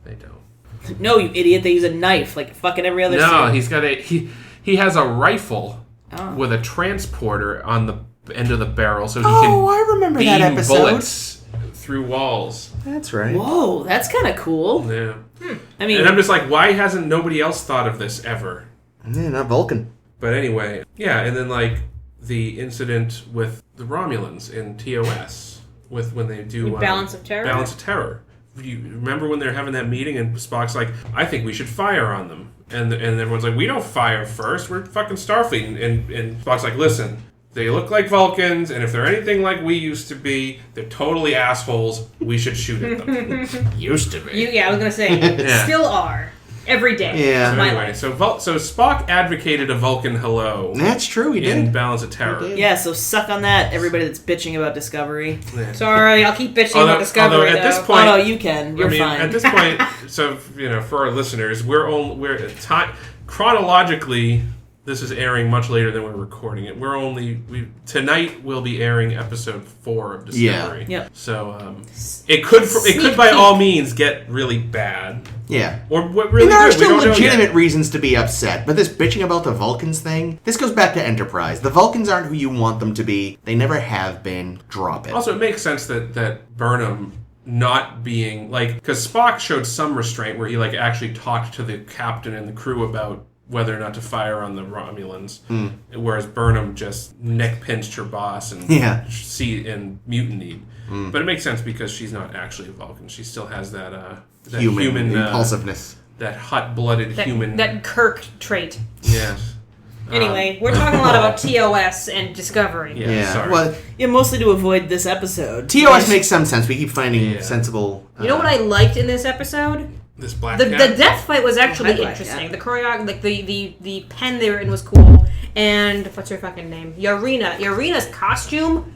they don't.
No, you idiot. They use a knife like fucking every other
No,
suit.
he's got he has a rifle
Oh.
with a transporter on the end of the barrel, so he
Oh,
can
I remember
beam
that episode.
bullets through walls.
That's right.
Whoa, that's kind of cool.
Yeah,
I mean,
and I'm just like, why hasn't nobody else thought of this ever?
Yeah, not Vulcan.
But anyway, yeah, and then the incident with the Romulans in TOS with when they do
Balance of Terror?
Balance of Terror. You remember when they're having that meeting and Spock's like, I think we should fire on them, and everyone's like, we don't fire first, we're fucking Starfleet, and Spock's like, listen, they look like Vulcans, and if they're anything like we used to be, they're totally assholes. We should shoot at them.
Used to be.
I was gonna say,
Yeah.
still are. Every day.
Yeah.
Of my
Anyway,
life.
so Spock advocated a Vulcan hello
That's true, he
in
did.
Balance of Terror.
He did.
yeah, so suck on that, everybody that's bitching about Discovery.
Yeah.
Sorry, I'll keep bitching
Although-
about Discovery,
although at this
though.
point-
Oh, no, you can. You're fine.
At this point, so for our listeners, we're at time chronologically. This is airing much later than we're recording it. Tonight we'll be airing episode 4 of Discovery.
Yeah. Yep.
So it could by all means get really bad,
Yeah.
or what really
And there are
good. We
still
don't know yet.
legitimate reasons to be upset, but this bitching about the Vulcans thing, this goes back to Enterprise. The Vulcans aren't who you want them to be. They never have been. Drop it.
Also, it makes sense that Burnham not being because Spock showed some restraint where he actually talked to the captain and the crew about whether or not to fire on the Romulans, whereas Burnham just neck pinched her boss and mutinied. But it makes sense because she's not actually a Vulcan. She still has that human
impulsiveness.
hot-blooded human.
That Kirk trait.
Yes.
Anyway, we're talking a lot about TOS and Discovery.
Yeah, sorry.
Well,
Yeah, mostly to avoid this episode.
TOS makes some sense. We keep finding sensible.
You know what I liked in this episode?
This black
The
cat?
death fight was actually
I like
interesting.
that.
The choreography, like the pen they were in was cool. And what's her fucking name? Yarina's costume.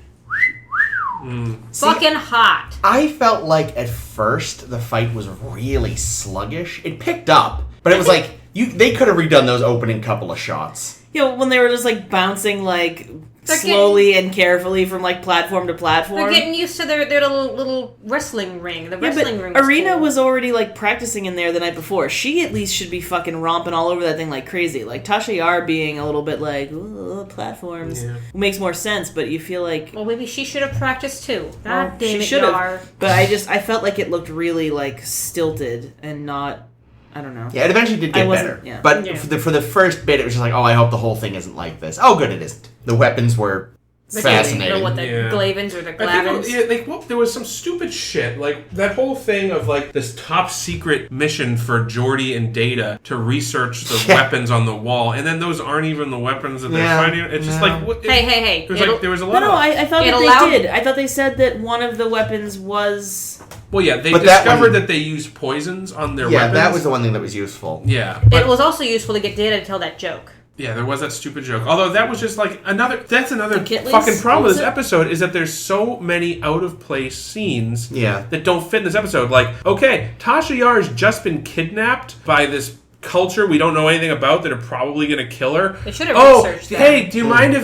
Fucking hot.
I felt like at first the fight was really sluggish. It picked up, but it was like they could have redone those opening couple of shots.
You know, when they were just like bouncing like slowly and carefully from like platform to platform.
They're getting used to their little wrestling ring. The
Yeah,
wrestling
but
ring. Was
Arena
cool.
was already like practicing in there the night before. She at least should be fucking romping all over that thing like crazy. Like Tasha Yar being a little bit like, ooh, platforms makes more sense. But you feel like,
Well, maybe she should have practiced too. God damn
she
it,
should
Yar.
have. But I felt like it looked really like stilted and not. I don't know.
Yeah, it eventually did get better.
Yeah.
But
Yeah.
for the first bit, it was just like, oh, I hope the whole thing isn't like this. Oh, good, it isn't. The weapons were fascinating.
Or what the Glavins or the Glavins.
There was some stupid shit. Like, that whole thing of, like, this top secret mission for Geordi and Data to research the weapons on the wall, and then those aren't even the weapons that they're fighting. It's just like, what?
Hey.
It was like, there was a lot
No,
of...
I thought
It
that
allowed-
they did. I thought they said that one of the weapons was.
Well, yeah, they
But that
discovered
one-
that they used poisons on their
Yeah,
weapons.
that was the one thing that was useful.
Yeah.
It was also useful to get Data to tell that joke.
Yeah, there was that stupid joke. Although that was just like that's another
Kittleys?
fucking problem with
Was
this
it?
episode is that there's so many out of place scenes
Yeah.
that don't fit in this episode. Like, okay, Tasha Yar has just been kidnapped by this culture we don't know anything about that are probably going to kill her.
They should have researched that.
Hey, do you mind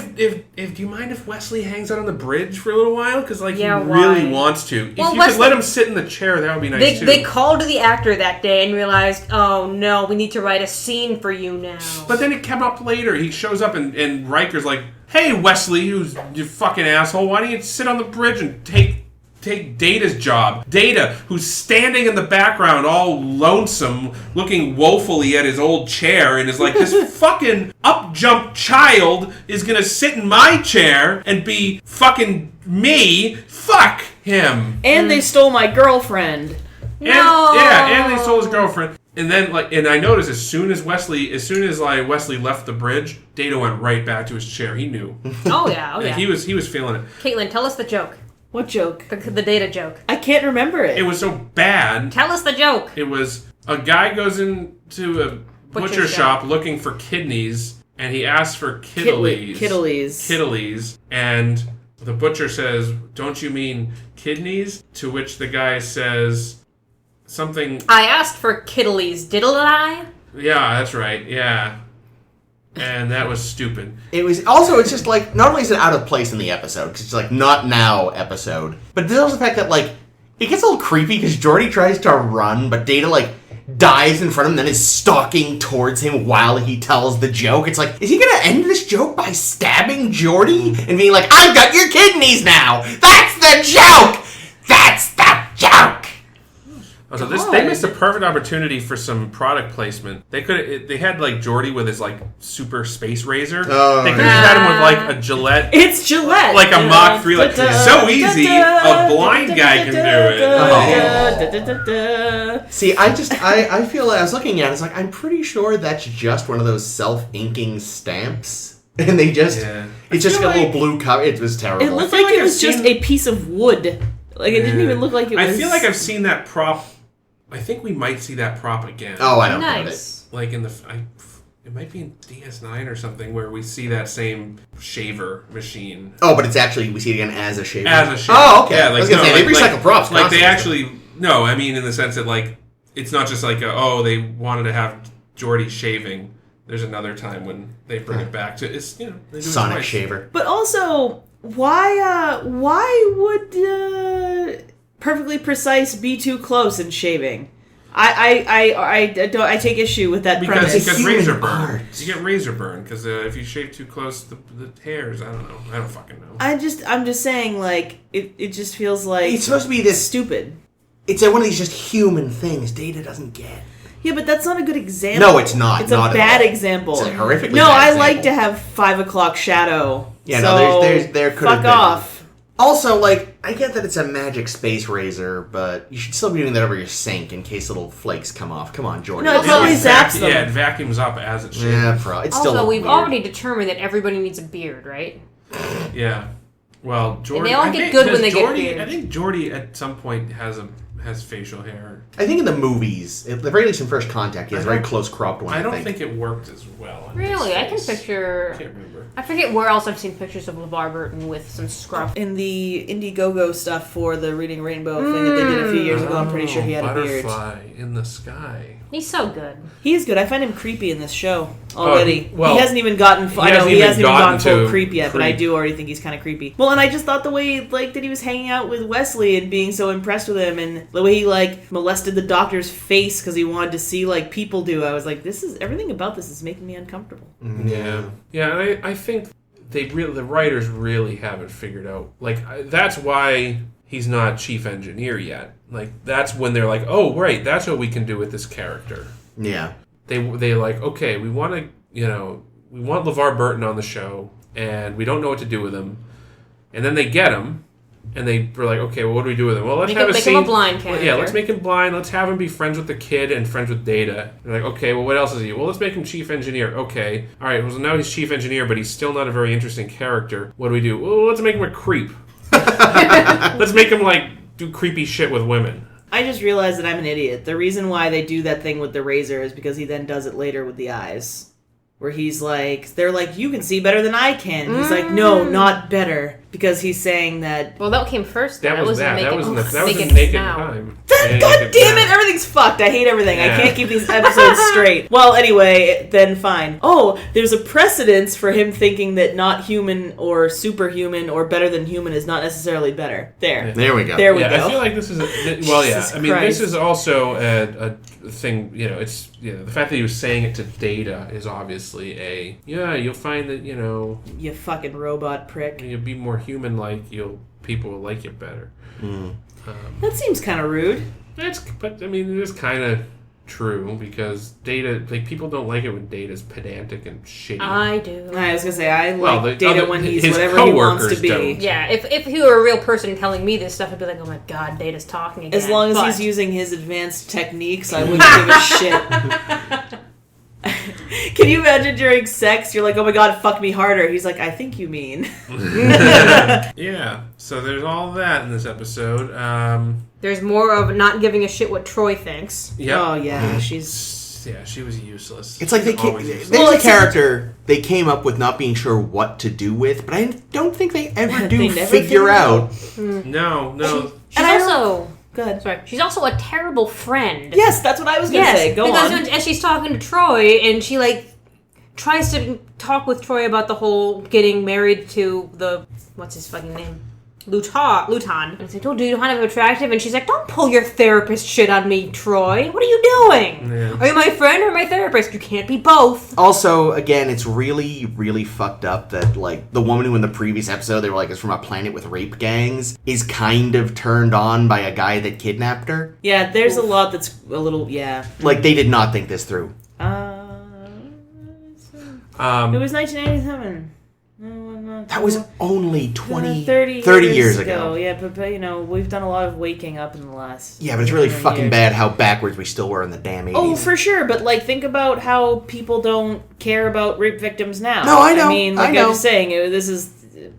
if Wesley hangs out on the bridge for a little while? Because like
Yeah,
he really
why?
wants to. If
Well,
you
Wesley-
could let him sit in the chair, that would be nice too.
They called the actor that day and realized, oh no, we need to write a scene for you now.
But then it came up later. He shows up and Riker's like, "Hey, Wesley, who's you fucking asshole? Why don't you sit on the bridge and take Data's job? Data, who's standing in the background, all lonesome, looking woefully at his old chair, and is like, this fucking up-jump child is gonna sit in my chair and be fucking me. Fuck him."
And they stole my girlfriend.
And they stole his girlfriend. And then, and I noticed as soon as Wesley left the bridge, Data went right back to his chair. He knew.
Oh yeah.
He was feeling it.
Caitlin, tell us the joke.
What joke?
The Data joke.
I can't remember it.
It was so bad.
Tell us the joke.
It was a guy goes into a butcher shop looking for kidneys, and he asks for Kittleys. Kittleys. And the butcher says, "Don't you mean kidneys?" To which the guy says something.
I asked for Kittleys, didn't I?
Yeah, that's right. Yeah. And that was stupid.
It was also, it's just like, not only is it out of place in the episode, because it's like, not now episode, but there's also the fact that, like, it gets a little creepy because Geordi tries to run, but Data, like, dives in front of him and then is stalking towards him while he tells the joke. It's like, is he gonna end this joke by stabbing Geordi and being like, I've got your kidneys now! That's the joke! That's the joke!
So they missed a perfect opportunity for some product placement. They had like Geordi with his like super space razor.
Oh,
they could have had him with like a Gillette,
It's Gillette.
like a Mach 3. Like so easy, a blind guy can do it.
See, I feel like I was looking at it, it's like, I'm pretty sure that's just one of those self-inking stamps. And they just, it's just got a little blue cover. It was terrible.
It looked
feel
like
like
it was
I've
just
seen-
a piece of wood. Like, it didn't even look like it was...
I feel like I've seen that prop. I think we might see that prop again.
Oh, I don't know it.
Nice.
Like in it might be in DS9 or something where we see that same shaver machine.
Oh, but it's actually, we see it again as a shaver.
As a shaver.
Oh, okay.
Yeah,
I was going to say, they recycle props
Like they
constantly.
actually... No, I mean in the sense that like, it's not just like, they wanted to have Geordi shaving. There's another time when they bring it back to... It's, they do it
Sonic
twice.
shaver.
But also, why would perfectly precise be too close in shaving? I take issue with that
Because
premise.
you get
human
razor burn.
art.
You get razor burn because if you shave too close, the hairs. I don't know. I don't fucking know.
I'm just saying, like, it just feels like
It's supposed to be this...
stupid.
It's one of these just human things Data doesn't get.
Yeah, but that's not a good example.
No, it's not.
It's
Not
a
at
bad
all.
example.
It's a horrifically
No,
bad
I
example.
like to have 5 o'clock shadow.
Yeah,
so
no, there could have
fuck
been.
off.
Also, like, I get that it's a magic space razor, but you should still be doing that over your sink in case little flakes come off. Come on, Jordan.
No, it probably zaps them.
Yeah, it vacuums up as it should.
Yeah, it's still
Also, we've
weird.
already determined that everybody needs a beard, right?
Yeah. Well, Jordy...
And they all get good when they get beard.
I think Jordy at some point has facial hair.
I think in the movies, at the very least in First Contact, he has a very close cropped one.
I don't think it worked as well.
Really? I can picture...
I can't remember.
I forget where else I've seen pictures of LeVar Burton with some scruff.
In the Indiegogo stuff for the Reading Rainbow thing that they did a few years ago, I'm pretty sure he had a beard.
Butterfly in the sky.
He's so good.
He is good. I find him creepy in this show already.
Well,
he hasn't even gotten.
he
I know
hasn't
he
even
hasn't even
gotten
gone full
to
creep yet, but I
creep.
do already think he's kind of creepy. Well, and I just thought the way like that he was hanging out with Wesley and being so impressed with him, and the way he like molested the doctor's face because he wanted to see like people do. I was like, this is everything about this is making me uncomfortable.
Yeah. Yeah, and I think the writers really haven't figured out. Like, that's why he's not chief engineer yet. Like, that's when they're like, oh, right, that's what we can do with this character.
Yeah.
They like, okay, we want to, we want LeVar Burton on the show, and we don't know what to do with him. And then they get him, and they were like, okay, well, what do we do with him? Well, let's have a
make
scene.
him a blind character.
Yeah, let's make him blind. Let's have him be friends with the kid and friends with Data. And they're like, okay, well, what else is he? Well, let's make him chief engineer. Okay. All right, well, so now he's chief engineer, but he's still not a very interesting character. What do we do? Well, let's make him a creep. Let's make him, like, do creepy shit with women.
I just realized that I'm an idiot. The reason why they do that thing with the razor is because he then does it later with the eyes. Where he's like, they're like, you can see better than I can. He's like, no, not better. Because he's saying that...
Well, that came first.
That was
wasn't
that. That was in
making
Naked
now.
Time.
God damn it! Everything's fucked. I hate everything.
Yeah.
I can't keep these episodes straight. Well, anyway, then fine. Oh, there's a precedence for him thinking that not human or superhuman or better than human is not necessarily better. There.
There we go.
There we
Yeah,
go.
I feel like this is... I mean,
Christ.
this is also a thing, it's... the fact that he was saying it to Data is obviously you'll find that,
You fucking robot prick.
you'll be more human-like, people will like you better.
That seems kind of rude.
But I mean, it is kind of true because Data, like, people don't like it when Data's pedantic and shitty.
I do.
I was gonna say, I
Well,
like
the
Data
other-
when he's
his
whatever he wants to
coworkers
be.
don't.
Yeah, if he were a real person telling me this stuff, I'd be like, oh my god, Data's talking again.
As long as
But
he's using his advanced techniques, I wouldn't give a shit. Can you imagine during sex, you're like, oh my god, fuck me harder. He's like, I think you mean.
Yeah, so there's all that in this episode.
There's more of not giving a shit what Troy thinks.
Yep.
Oh yeah, she's...
Yeah, she was useless.
It's like
She's always
there's
useless.
a character they came up with not being sure what to do with, but I don't think they ever do
They never
figure
figure it
out.
No.
She's
And I
also...
Go ahead.
Sorry. She's also a terrible friend.
Yes, that's what I was gonna say. Go
because
on.
as she's talking to Troy, and she, like, tries to talk with Troy about the whole getting married to the... What's his fucking name? Luton. And it's like, oh, do you find him attractive? And she's like, don't pull your therapist shit on me, Troy. What are you doing?
Yeah.
Are you my friend or my therapist? You can't be both.
Also, again, it's really, really fucked up that, like, the woman who in the previous episode, they were like, is from a planet with rape gangs, is kind of turned on by a guy that kidnapped her.
Yeah, there's a lot that's a little... Yeah.
Like, they did not think this through.
It was 1997.
That was only 30
30
years ago.
Yeah, but we've done a lot of waking up in the last...
Yeah, but it's really
10
fucking
years.
bad how backwards we still were in the damn 80s.
Oh, for sure, but, like, think about how people don't care about rape victims now.
No, I know,
I mean, like
I know.
I was saying, this is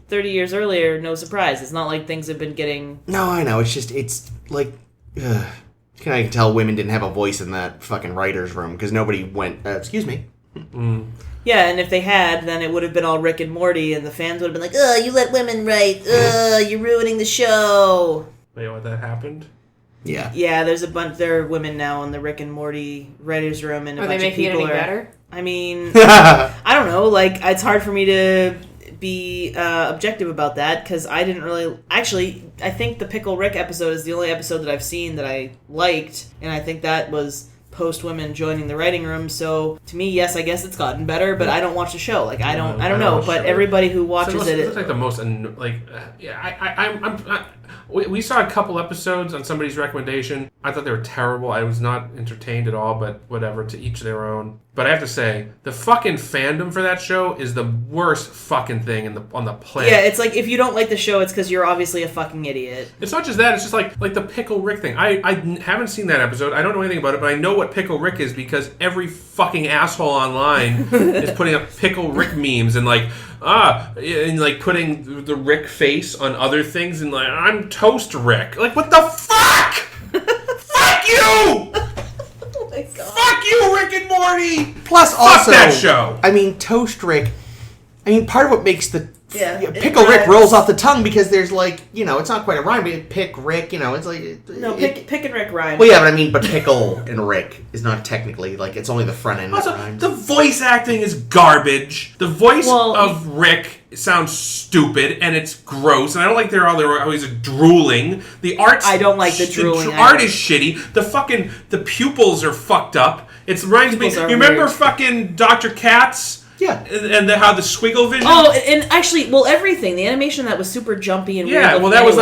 30 years earlier, no surprise. It's not like things have been getting...
No, I know. It's just, it's like... I can tell women didn't have a voice in that fucking writer's room because nobody went, excuse me.
Yeah, and if they had, then it would have been all Rick and Morty, and the fans would have been like, "Oh, you let women write. You're ruining the show."
Wait, what, that happened?
Yeah.
Yeah, there's a bunch. There are women now in the Rick and Morty writers' room, and a
Are they
bunch of
making it
people
any
are.
better?
I mean, I don't know. Like, it's hard for me to be objective about that because I didn't really. Actually, I think the Pickle Rick episode is the only episode that I've seen that I liked, and I think that was post women joining the writing room. So to me, yes, I guess it's gotten better, but I don't watch the show. Like, I don't know. But everybody who watches
It looks like the most we saw a couple episodes on somebody's recommendation. I thought they were terrible. I was not entertained at all, but whatever, to each their own. But I have to say, the fucking fandom for that show is the worst fucking thing on the planet.
Yeah, it's like if you don't like the show, it's because you're obviously a fucking idiot.
It's not just that, it's just like the Pickle Rick thing. I haven't seen that episode. I don't know anything about it, but I know what Pickle Rick is because every fucking asshole online is putting up Pickle Rick memes and putting the Rick face on other things and like, I'm Toast Rick. Like, what the fuck? Fuck you!
Oh my god.
Fuck you, Rick and Morty!
Plus, also,
that show.
I mean, Toast Rick. I mean, part of what makes the Pickle
it
Rick
rhymes.
rolls off the tongue because there's like, it's not quite a rhyme, but Pick Rick, it's like
Pick and Rick rhyme.
Well, yeah, but I mean, but Pickle and Rick is not technically like it's only the front end
Also,
that rhymes.
the voice acting is garbage. The voice of Rick sounds stupid and it's gross, and I don't like they're always drooling. The art,
I don't like the drooling.
art is shitty. The pupils are fucked up. It reminds me. You remember
weird.
Fucking Dr. Katz?
Yeah,
and how the squiggle vision.
Oh, and actually, everything. The animation that was super jumpy and weird.
Yeah, well, that was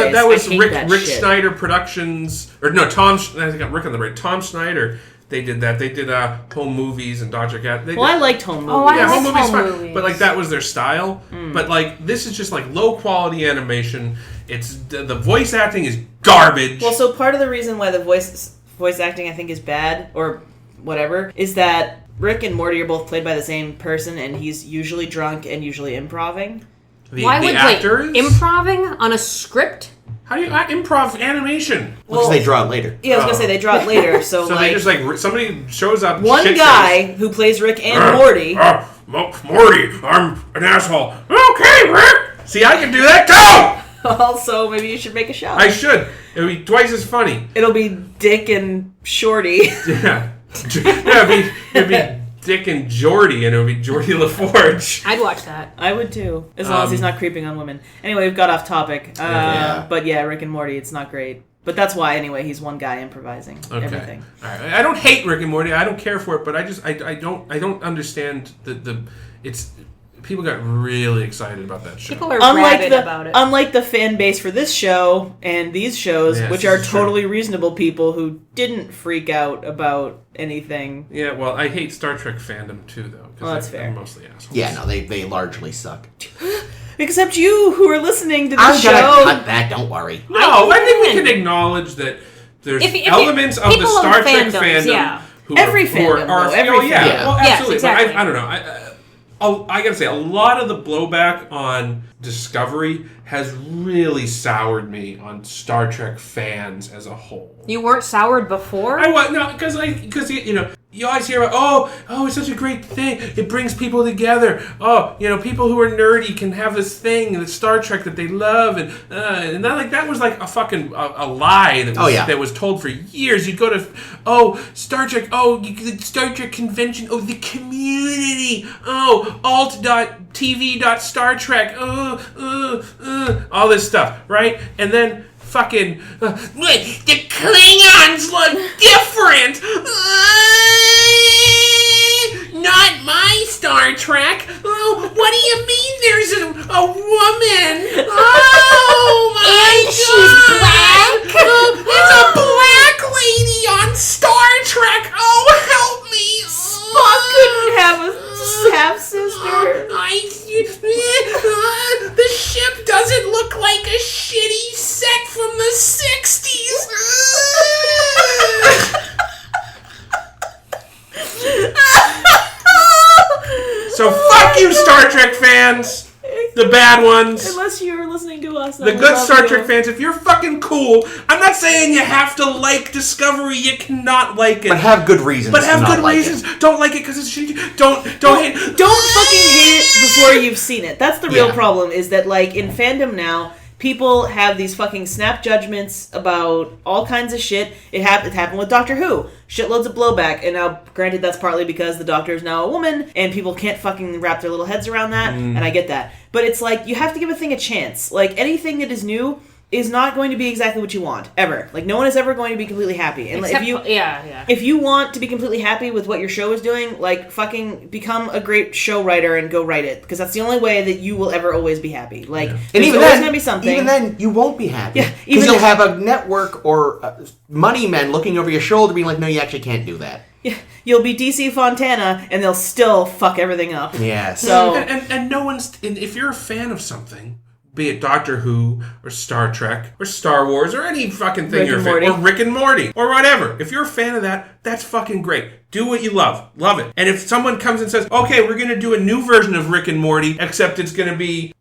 Rick
shit.
Schneider Productions, or no, Tom. I got Rick on the right. Tom Schneider. They did that. They did home movies and Dr. Cat.
I liked home movies.
Oh, I
Yeah,
like
home movies,
home
fine.
movies.
But like that was their style. But like this is just like low quality animation. It's the voice acting is garbage.
Well, so part of the reason why the voice acting I think is bad or whatever is that Rick and Morty are both played by the same person, and he's usually drunk and usually improving.
Why would
actors?
improving on a script?
How do you improv animation?
because they draw it later.
Yeah, I was gonna say they draw it later. So,
So they just like somebody shows up.
one
shit
guy who plays Rick and Morty.
Morty, I'm an asshole. Okay, Rick. See, I can do that too.
Also, maybe you should make a show.
I should. It would be twice as funny.
It'll be Dick and Shorty.
Yeah. It'd be Dick and Geordie, and it would be Geordie LaForge.
I'd watch that.
I would too, as long as he's not creeping on women. Anyway, we've got off topic.
Yeah.
But yeah, Rick and Morty, it's not great. But that's why, anyway, he's one guy improvising everything.
All right. I don't hate Rick and Morty. I don't care for it, but I don't understand it's people got really excited about that show.
People are rabid about it.
Unlike the fan base for this show and these shows,
Yes,
which
this
are
is true.
totally reasonable people who didn't freak out about anything.
Yeah, well, I hate Star Trek fandom too, though.
Well, that's
they're
fair.
mostly assholes.
Yeah, no, they largely suck.
Except you, who are listening to the
I'm
show.
gonna cut that. Don't worry.
No, I think we can acknowledge that there's
If
elements of the
people
Star
of
Trek
fandoms,
fandom.
yeah.
Who
Every
who
fandom, though, every
oh, yeah.
fandom.
Well,
Yes,
absolutely.
exactly.
But I don't know. I gotta say, a lot of the blowback on Discovery has really soured me on Star Trek fans as a whole.
You weren't soured before?
I was no, because you always hear about it's such a great thing. It brings people together. People who are nerdy can have this thing, the Star Trek that they love, and that was like a fucking a lie that was told for years. You go to Star Trek, the Star Trek convention, the community, alt.tv.Star Trek, all this stuff, right? And then fucking the Klingons look different. Not my Star Trek. Oh, what do you mean there's a woman? Oh my
And she's black?
There's a black lady on Star Trek. Oh, help me.
Spock couldn't have a half-sister.
The ship doesn't look like a shitty set from the 60s. So fuck you, Star Trek fans. The bad ones.
Unless you're listening to us.
The good Star Trek fans, if you're fucking cool, I'm not saying you have to like Discovery. You cannot like it.
But have good reasons.
But have
to not
good
like
reasons.
It.
Don't like it because it's shitty. Don't hate.
Don't fucking hate it before you've seen it. That's the real
Yeah.
problem, is that, like, in fandom now, people have these fucking snap judgments about all kinds of shit. It happened with Doctor Who. Shitloads of blowback. And now, granted, that's partly because the Doctor is now a woman, and people can't fucking wrap their little heads around that, and I get that. But it's like, you have to give a thing a chance. Like, anything that is new is not going to be exactly what you want, ever. Like, no one is ever going to be completely happy. And
Except,
if you want to be completely happy with what your show is doing, like, fucking become a great show writer and go write it, because that's the only way that you will ever always be happy. Like,
And
there's
even
always
then,
going to be something.
even then, you won't be happy.
Yeah,
Because
even
you'll
if-
have a network or money men looking over your shoulder being like, no, you actually can't do that.
you'll be DC Fontana, and they'll still fuck everything up.
Yes.
So
and no one's... And if you're a fan of something, be it Doctor Who, or Star Trek, or Star Wars, or any fucking thing you're a fan, or Rick and Morty, or whatever. If you're a fan of that, that's fucking great. Do what you love. Love it. And if someone comes and says, okay, we're going to do a new version of Rick and Morty, except it's going to be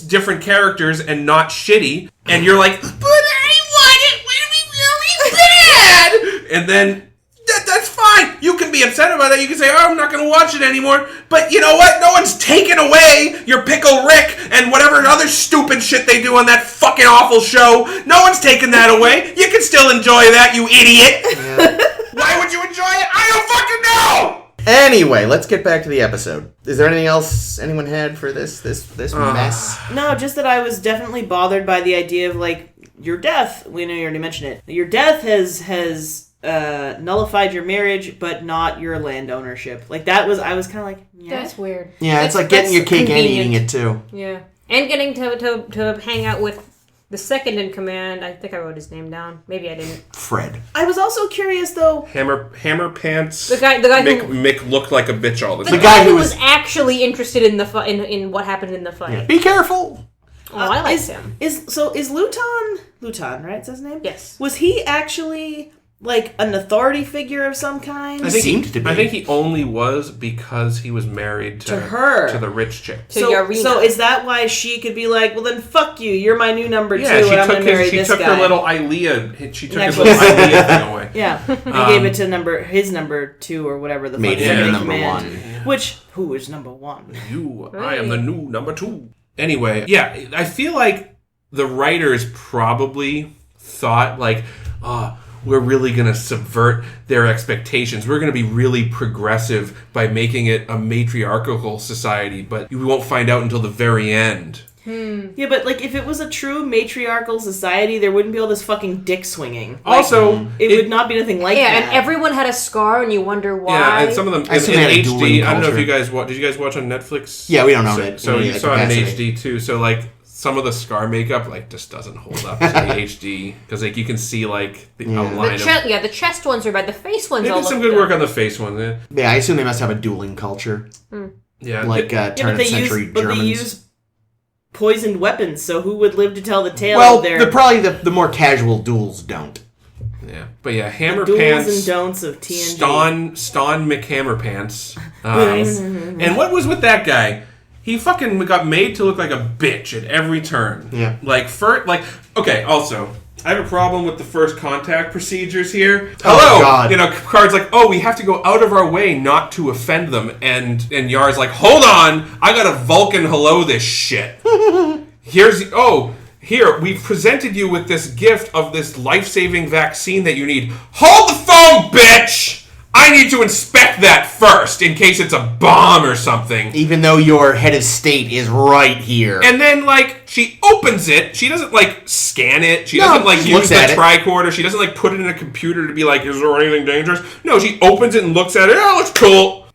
different characters and not shitty, and you're like, but I want it to be really bad! And then... That's fine. You can be upset about it. You can say, oh, I'm not going to watch it anymore. But you know what? No one's taken away your Pickle Rick and whatever other stupid shit they do on that fucking awful show. No one's taken that away. You can still enjoy that, you idiot. Yeah. Why would you enjoy it? I don't fucking know!
Anyway, let's get back to the episode. Is there anything else anyone had for this mess?
No, just that I was definitely bothered by the idea of, like, your death. We know you already mentioned it. Your death has nullified your marriage, but not your land ownership. Like, I was kind of like, yeah.
That's weird.
Yeah, it's like getting your cake and eating it too.
Yeah. And getting to hang out with the second in command. I think I wrote his name down. Maybe I didn't.
Fred.
I was also curious, though.
Hammer Pants.
The guy
Mick looked like a bitch all the time.
The guy who was actually interested in the in what happened in the fight.
Yeah. Be careful.
Oh, I like him.
Is Luton, right? Is that his name?
Yes.
Was he actually like an authority figure of some kind?
I think
he only was because he was married to
her,
to the rich chick.
So is that why she could be like, well then fuck you, you're my new number 2, and I'm gonna marry this guy?
She took her little Ilea. She took his little Ilea thing away.
Yeah, and gave it to his number 2 or whatever the fuck.
Number 1.
Which who is number 1?
I am the new number 2. Anyway, yeah, I feel like the writers probably thought like, we're really going to subvert their expectations. We're going to be really progressive by making it a matriarchal society, but we won't find out until the very end.
Yeah, but like if it was a true matriarchal society, there wouldn't be all this fucking dick swinging. Like,
also,
it would not be nothing like that.
Yeah, and everyone had a scar, and you wonder why.
Yeah, and some of them in HD. I don't know if you guys watch. Did you guys watch on Netflix?
Yeah, we don't know it.
So you saw it in HD too. So like some of the scar makeup like just doesn't hold up to the HD because like you can see like the outline.
The chest ones are bad. The face ones.
They did some good work on the face one.
Yeah, I assume they must have a dueling culture.
Yeah,
like turn of the century Germans.
But they use poisoned weapons, so who would live to tell the tale
of
their...
probably the more casual duels don't.
Yeah, but yeah, Hammer
the
Pants...
Do's and don'ts of TNG.
Ston McHammer Pants. And what was with that guy? He fucking got made to look like a bitch at every turn.
Yeah.
Okay, also... I have a problem with the first contact procedures here.
Oh, God.
You know, Picard's like, we have to go out of our way not to offend them. And Yar's like, hold on, I gotta Vulcan hello this shit. Here, we've presented you with this gift of this life-saving vaccine that you need. Hold the phone, bitch! I need to inspect that first, in case it's a bomb or something.
Even though your head of state is right here.
And then, she opens it. She doesn't, scan it. She doesn't, use the tricorder. She doesn't, put it in a computer to be like, is there anything dangerous? No, she opens it and looks at it. Oh, it's cool.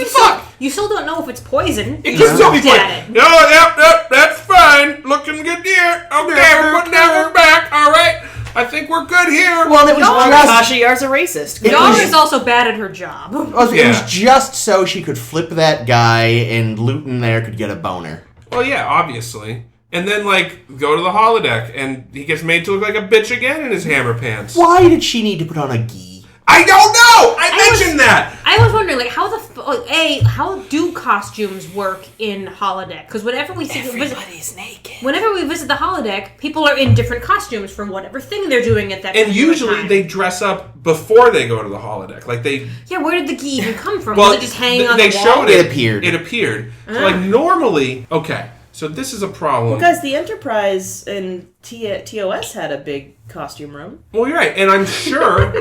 Fuck.
You still don't know if it's poison.
It can still be poison. No, yep, that's fine. Looking good here. Okay, we're putting down her back. All right. I think we're good here.
Well, it was
Tasha Yar's a racist.
Yar is also bad at her job.
It was just so she could flip that guy and Luton there could get a boner.
Well, yeah, obviously. And then, go to the holodeck, and he gets made to look like a bitch again in his hammer pants.
Why did she need to put on a gi?
I don't know! I mentioned that!
I was wondering, how do costumes work in holodeck? Because whenever we
everybody's naked.
Whenever we visit the holodeck, people are in different costumes for whatever thing they're doing at that.
And usually they dress up before they go to the holodeck.
Yeah, where did the gi even come from? Was it just hanging on the wall?
They showed
it. Appeared.
It appeared. So normally, okay. So this is a problem.
Well, guys, the Enterprise and TOS had a big costume room.
Well, you're right, and I'm sure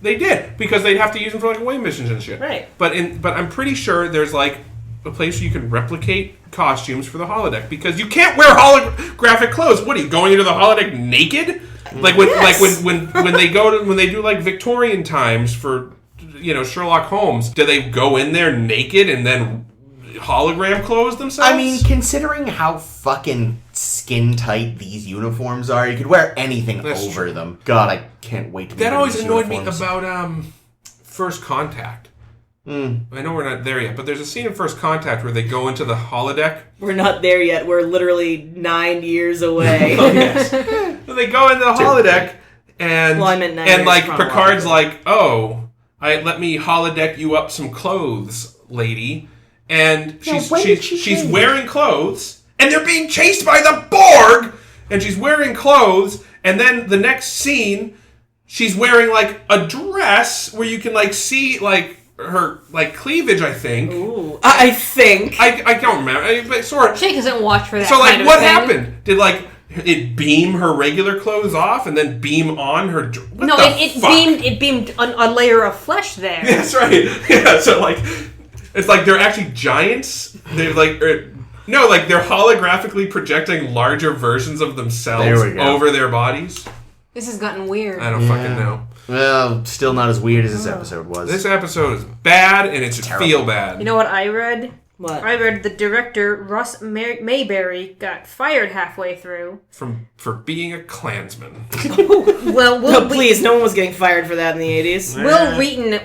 they did because they'd have to use them for away missions and shit.
Right.
But I'm pretty sure there's a place where you can replicate costumes for the holodeck because you can't wear holographic clothes. What are you going into the holodeck naked? When they do Victorian times for Sherlock Holmes, do they go in there naked and then hologram clothes themselves?
I mean, considering how fucking skin tight these uniforms are, you could wear anything over them. God, I can't wait to.
That always annoyed me about First Contact. I know we're not there yet, but there's a scene in First Contact where they go into the holodeck.
We're not there yet. We're literally 9 years away.
Oh, yes. So they go into the holodeck, and
Well, I meant 9
and
years
like
chronologically.
Picard's like, "Oh, let me holodeck you up some clothes, lady," and she's wearing clothes, and they're being chased by the Borg, and she's wearing clothes, and then the next scene, she's wearing like a dress where you can like see like her like cleavage, I think.
Ooh, I think.
I don't remember, but sort of.
Jake doesn't watch for that.
So like,
kind of
what
thing.
happened? Did like it beam her regular clothes off and then beam on her?
No, it beamed a layer of flesh there.
That's right. Yeah. So like, it's like they're actually giants. They're like. No, like they're holographically projecting larger versions of themselves over their bodies.
This has gotten weird.
I don't fucking know.
Well, still not as weird as this episode was.
This episode is bad, and it should feel bad.
You know what I read?
What?
I read the director, Russ Mayberry, got fired halfway through.
For being a Klansman.
Well,
No, please, no one was getting fired for that in the 80s.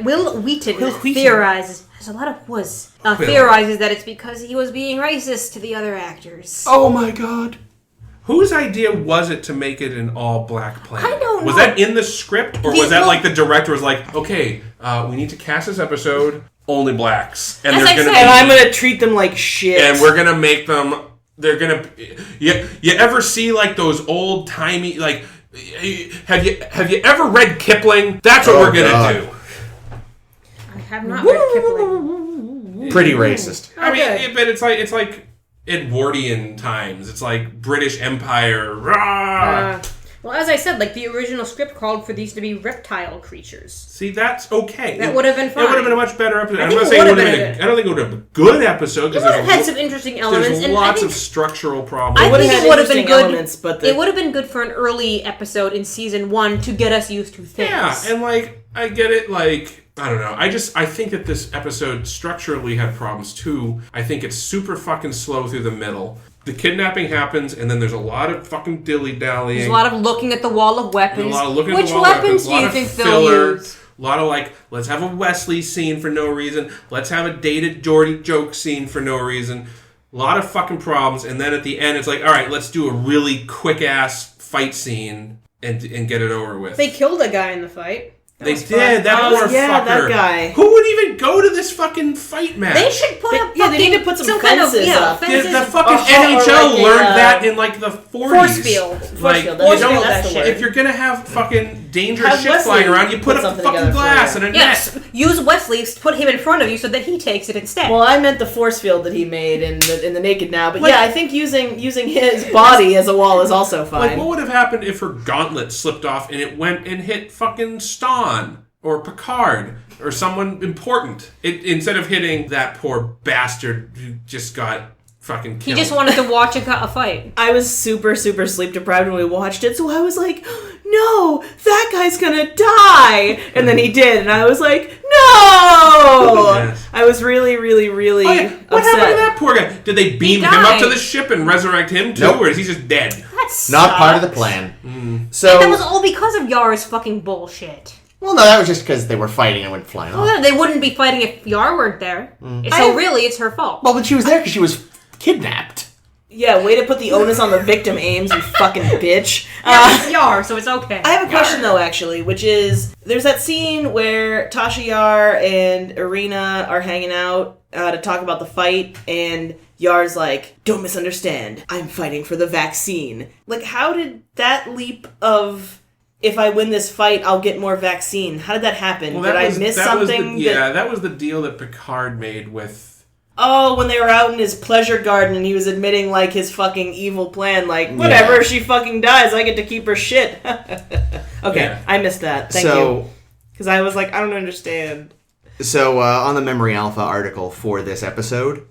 Will Wheaton theorizes, there's a lot of theorizes that it's because he was being racist to the other actors.
Oh my god.
Whose idea was it to make it an all-black planet?
I don't know.
Was that in the script? Or was that like the director was like, okay, we need to cast this episode only blacks. And
As I said,
And I'm gonna treat them like shit.
And we're gonna make them... They're gonna... You ever see like those old-timey... Like, have you ever read Kipling? That's what we're gonna do.
I have not read Kipling.
Pretty racist.
I mean, but it's like Edwardian times. It's like British Empire. Rah!
Well, as I said, like the original script called for these to be reptile creatures.
See, that's okay.
That would have been fine.
It would have been a much better episode. I'm
think
not
it
saying
would have
been
been
I don't think it would have been a good episode
It
because
would have had some interesting elements.
there's
and
lots
I think,
of structural problems.
I think
had
it would have been
interesting
good.
elements, but
it would have been good for an early episode in season 1 to get us used to things.
Yeah, and like I get it. Like I don't know. I think that this episode structurally had problems too. I think it's super fucking slow through the middle. The kidnapping happens, and then there's a lot of fucking dilly-dallying.
There's a lot of looking at the wall of weapons.
A lot of looking at
Which
the wall of
weapons
weapons,
do you
a lot
think
of
they'll
filler,
use?
A lot of like, let's have a Wesley scene for no reason. Let's have a dated Geordie joke scene for no reason. A lot of fucking problems, and then at the end, it's like, all right, let's do a really quick-ass fight scene and get it over with.
They killed a guy in the fight.
They did. That poor fucker.
that guy.
Who would even go to this fucking fight match?
They should put up.
they need to put some fences up.
Fences.
The fucking
or
NHL
like
learned that in like the 40s.
Force field.
Like,
field,
you
that's-
don't,
that's the word.
if you're gonna have fucking dangerous
Have
shit
Wesley
flying around, you put
put
up the
something
fucking
together for
glass
you.
and a
Yes,
net.
use Wesley, put him in front of you so that he takes it instead.
Well, I meant the force field that he made in the Naked Now, but yeah, I think using his body as a wall is also fine.
Like, what would have happened if her gauntlet slipped off and it went and hit fucking Ston or Picard or someone important? Instead of hitting that poor bastard who just got fucking
he
killed.
just wanted to watch a fight.
I was super, super sleep deprived when we watched it, so I was like, no, that guy's gonna die! And then he did, and I was like, no!
Yes.
I was really, really, really upset.
What happened to that poor guy? Did they beam him up to
died.
the ship and resurrect him too,
Nope.
or is he just dead?
That
Not part of the
sucks.
plan. So,
And that was all because of Yar's fucking bullshit.
well, no, that was just because they were fighting and went flying off.
Well, they wouldn't be fighting if Yar weren't there. So really, it's her fault.
Well, but she was there because she was kidnapped.
Yeah, way to put the onus on the victim, Ames, you fucking bitch.
It's Yar, so it's okay.
I have a question though, actually, which is there's that scene where Tasha Yar and Irina are hanging out to talk about the fight, and Yar's like, "Don't misunderstand. I'm fighting for the vaccine." Like, how did that leap of if I win this fight, I'll get more vaccine? How did that happen? Did I miss something?
That was the deal that Picard made with.
Oh, when they were out in his pleasure garden and he was admitting, like, his fucking evil plan. Like, whatever, if she fucking dies, I get to keep her shit. Okay, I missed that. Thank you. Because I was like, I don't understand.
So, on the Memory Alpha article for this episode,